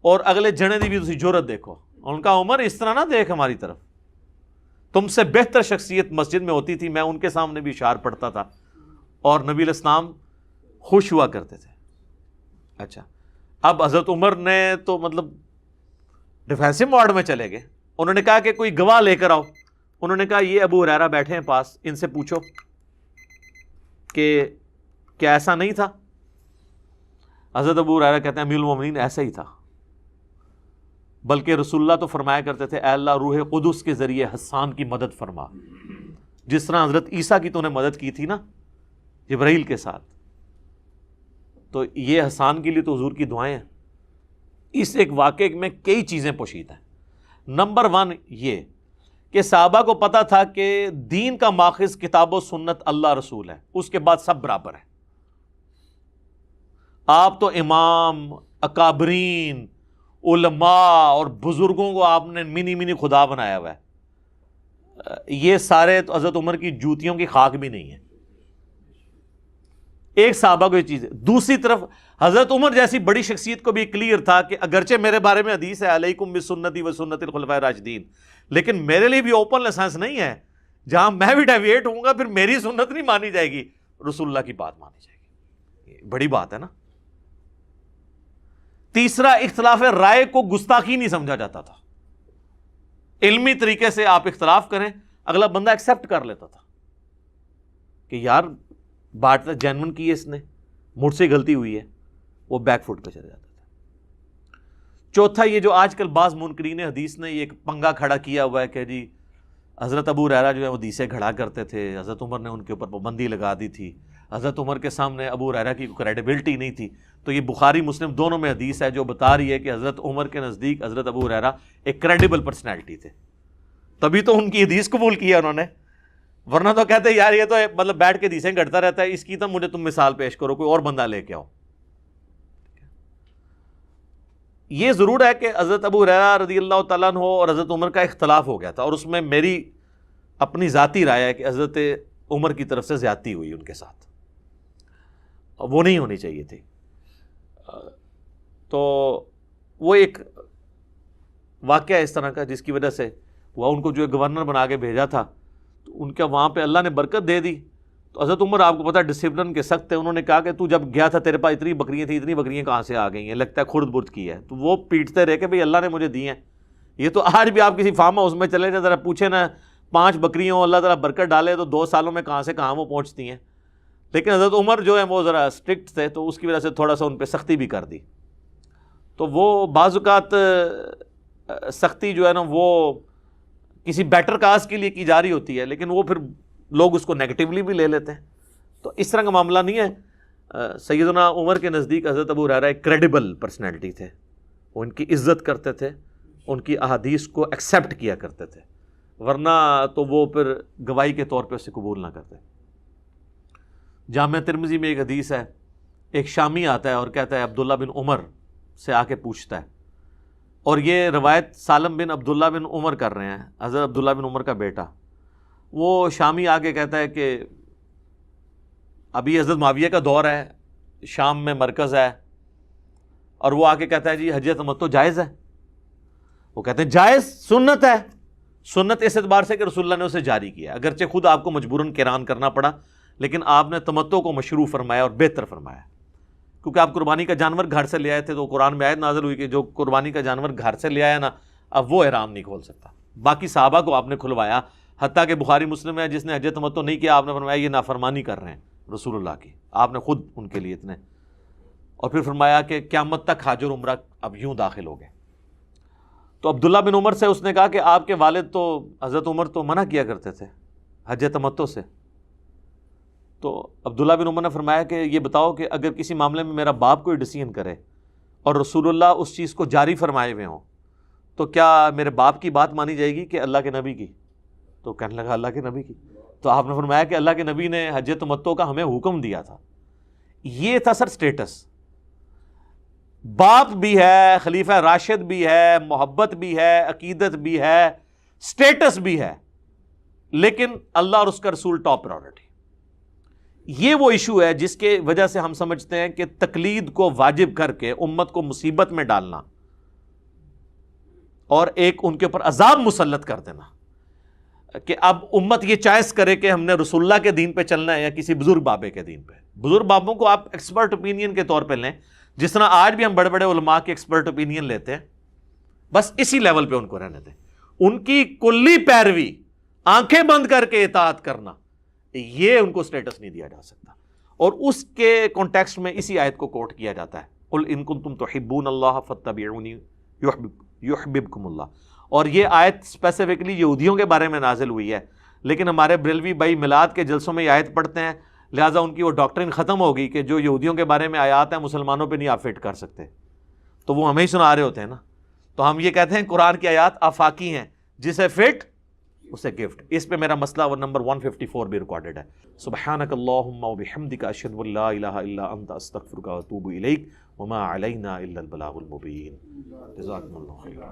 اور اگلے جنے دی بھی تسی جرت دیکھو. ان کا عمر اس طرح نہ دیکھ ہماری طرف, تم سے بہتر شخصیت مسجد میں ہوتی تھی, میں ان کے سامنے بھی اشعار پڑھتا تھا اور نبی علیہ السلام خوش ہوا کرتے تھے. اچھا, اب حضرت عمر نے تو مطلب ڈیفینسو موڈ میں چلے گئے. انہوں نے کہا کہ کوئی گواہ لے کر آؤ. انہوں نے کہا یہ ابو ہریرہ بیٹھے ہیں پاس, ان سے پوچھو کہ کیا ایسا نہیں تھا. حضرت ابو ہریرہ کہتے ہیں امیر المومنین ایسا ہی تھا, بلکہ رسول اللہ تو فرمایا کرتے تھے اے اللہ روح قدس کے ذریعے حسان کی مدد فرما, جس طرح حضرت عیسیٰ کی تو نے مدد کی تھی نا جبرائیل کے ساتھ, تو یہ حسان کے لیے تو حضور کی دعائیں ہیں. اس ایک واقعے میں کئی چیزیں پوشیدہ ہیں. نمبر 1 یہ کہ صحابہ کو پتا تھا کہ دین کا ماخذ کتاب و سنت اللہ رسول ہے، اس کے بعد سب برابر ہیں. آپ تو امام، اکابرین، علماء اور بزرگوں کو آپ نے منی خدا بنایا ہوا ہے. یہ سارے تو حضرت عمر کی جوتیوں کی خاک بھی نہیں ہے. ایک صحابہ کو یہ چیز ہے. دوسری طرف حضرت عمر جیسی بڑی شخصیت کو بھی کلیئر تھا کہ اگرچہ میرے بارے میں حدیث ہے علیکم بسنتی و سنت الخلفاء الراشدین، لیکن میرے لیے بھی اوپن لائسنس نہیں ہے. جہاں میں بھی ڈیویٹ ہوں گا پھر میری سنت نہیں مانی جائے گی، رسول اللہ کی بات مانی جائے گی. یہ بڑی بات ہے نا. تیسرا، اختلاف رائے کو گستاخی نہیں سمجھا جاتا تھا. علمی طریقے سے آپ اختلاف کریں، اگلا بندہ ایکسیپٹ کر لیتا تھا کہ یار بات جینون کی ہے، اس نے مجھ سے غلطی ہوئی ہے، وہ بیک فٹ پہ چلے جاتا تھا. چوتھا، یہ جو آج کل بعض منکرین حدیث نے یہ ایک پنگا کھڑا کیا ہوا ہے کہ جی حضرت ابو ہریرہ جو ہے وہ حدیثیں گھڑا کرتے تھے، حضرت عمر نے ان کے اوپر پابندی لگا دی تھی، حضرت عمر کے سامنے ابو ہریرہ کی کریڈیبلٹی نہیں تھی. تو یہ بخاری مسلم دونوں میں حدیث ہے جو بتا رہی ہے کہ حضرت عمر کے نزدیک حضرت ابو ہریرہ ایک کریڈیبل پرسنالٹی تھے، تبھی تو ان کی حدیث قبول کیا انہوں نے. ورنہ تو کہتے ہیں یار یہ تو مطلب بیٹھ کے حدیثیں گھڑتا رہتا ہے، اس کی تو مجھے تم مثال پیش کرو، کوئی اور بندہ لے کے آؤ. یہ ضرور ہے کہ حضرت ابو ہریرہ رضی اللہ تعالیٰ عنہ اور حضرت عمر کا اختلاف ہو گیا تھا، اور اس میں میری اپنی ذاتی رائے ہے کہ حضرت عمر کی طرف سے زیادتی ہوئی ان کے ساتھ، وہ نہیں ہونی چاہیے تھی. تو وہ ایک واقعہ اس طرح کا جس کی وجہ سے وہ ان کو جو گورنر بنا کے بھیجا تھا، تو ان کا وہاں پہ اللہ نے برکت دے دی. تو حضرت عمر آپ کو پتا ڈسپلن کے سخت تھے. انہوں نے کہا کہ تو جب گیا تھا تیرے پاس اتنی بکریاں تھیں، اتنی بکریاں کہاں سے آ گئی ہیں، لگتا ہے خرد برد کی ہے. تو وہ پیٹتے رہے کہ بھئی اللہ نے مجھے دی ہیں. یہ تو آج بھی آپ کسی فارم ہاؤس میں چلے جائیں ذرا پوچھیں نا، 5 بکریوں اللہ تعالیٰ برکت ڈالے تو 2 سالوں میں کہاں سے کہاں وہ پہنچتی ہیں. لیکن حضرت عمر جو ہے وہ ذرا اسٹرکٹ تھے، تو اس کی وجہ سے تھوڑا سا ان پہ سختی بھی کر دی. تو وہ بعض اوقات سختی جو ہے نا وہ کسی بیٹر کاز کے لیے کی جا رہی ہوتی ہے، لیکن وہ پھر لوگ اس کو نیگیٹیولی بھی لے لیتے ہیں. تو اس طرح کا معاملہ نہیں ہے. سیدنا عمر کے نزدیک حضرت ابو ہریرہ ایک کریڈیبل پرسنالٹی تھے، وہ ان کی عزت کرتے تھے، ان کی احادیث کو ایکسیپٹ کیا کرتے تھے، ورنہ تو وہ پھر گواہی کے طور پہ اسے قبول نہ کرتے. جامع ترمذی میں ایک حدیث ہے، ایک شامی آتا ہے اور کہتا ہے عبداللہ بن عمر سے آ کے پوچھتا ہے، اور یہ روایت سالم بن عبداللہ بن عمر کر رہے ہیں، حضرت عبداللہ بن عمر کا بیٹا. وہ شامی آ کے کہتا ہے کہ ابھی حضرت معاویہ کا دور ہے، شام میں مرکز ہے، اور وہ آ کے کہتا ہے جی حج تمتع جائز ہے. وہ کہتے ہیں جائز، سنت ہے. سنت اس اعتبار سے کہ رسول اللہ نے اسے جاری کیا، اگرچہ خود آپ کو مجبوراً قران کرنا پڑا، لیکن آپ نے تمتع کو مشروع فرمایا اور بہتر فرمایا، کیونکہ آپ قربانی کا جانور گھر سے لے آئے تھے. تو قرآن میں آیت نازل ہوئی کہ جو قربانی کا جانور گھر سے لے آیا نا، اب وہ احرام نہیں کھول سکتا. باقی صحابہ کو آپ نے کھلوایا، حتیٰ کہ بخاری مسلم ہے جس نے حج تمتع نہیں کیا، آپ نے فرمایا یہ نافرمانی کر رہے ہیں رسول اللہ کی، آپ نے خود ان کے لیے اتنے. اور پھر فرمایا کہ قیامت تک حج اور عمرہ اب یوں داخل ہو گئے. تو عبداللہ بن عمر سے اس نے کہا کہ آپ کے والد تو حضرت عمر تو منع کیا کرتے تھے حج تمتع سے. تو عبداللہ بن عمر نے فرمایا کہ یہ بتاؤ کہ اگر کسی معاملے میں میرا باپ کوئی ڈیسیژن کرے اور رسول اللہ اس چیز کو جاری فرمائے ہوئے ہوں، تو کیا میرے باپ کی بات مانی جائے گی کہ اللہ کے نبی کی؟ تو کہنے لگا اللہ کے نبی کی. تو آپ نے فرمایا کہ اللہ کے نبی نے حج تمتع کا ہمیں حکم دیا تھا. یہ تھا سر سٹیٹس. باپ بھی ہے، خلیفہ راشد بھی ہے، محبت بھی ہے، عقیدت بھی ہے، سٹیٹس بھی ہے، لیکن اللہ اور اس کا رسول ٹاپ پرائورٹی. یہ وہ ایشو ہے جس کے وجہ سے ہم سمجھتے ہیں کہ تقلید کو واجب کر کے امت کو مصیبت میں ڈالنا اور ایک ان کے اوپر عذاب مسلط کر دینا کہ اب امت یہ چوائس کرے کہ ہم نے رسول اللہ کے دین پہ چلنا ہے یا کسی بزرگ بابے کے دین پہ. بزرگ بابوں کو آپ ایکسپرٹ اوپینین کے طور پہ لیں، جس طرح آج بھی ہم بڑے بڑے علماء کے ایکسپرٹ اوپینین لیتے ہیں، بس اسی لیول پہ ان کو رہنے دیں. ان کی کلی پیروی، آنکھیں بند کر کے اطاعت کرنا، یہ ان کو سٹیٹس نہیں دیا جا سکتا. اور اس کے کانٹیکسٹ میں اسی آیت کو کوٹ کیا جاتا ہے، قل ان کنتم تحبون اللہ فاتبعونی یحببکم اللہ. اور یہ آیت اسپیسیفکلی یہودیوں کے بارے میں نازل ہوئی ہے، لیکن ہمارے بریلوی بھائی میلاد کے جلسوں میں یہ آیت پڑھتے ہیں، لہٰذا ان کی وہ ڈاکٹرین ختم ہوگی کہ جو یہودیوں کے بارے میں آیات ہیں مسلمانوں پہ نہیں آپ فٹ کر سکتے. تو وہ ہمیں ہی سنا رہے ہوتے ہیں نا. تو ہم یہ کہتے ہیں قرآن کی آیات آفاقی ہیں، جسے فٹ اسے گفٹ. اس پہ میرا مسئلہ وہ نمبر 154 بھی ریکارڈڈ ہے. سبحانک اللہم و بحمدک اشہد ان لا الہ الا انت استغفرک و اتوب الیک وما علینا الا البلاغ المبین. جزاکم اللہ خیر.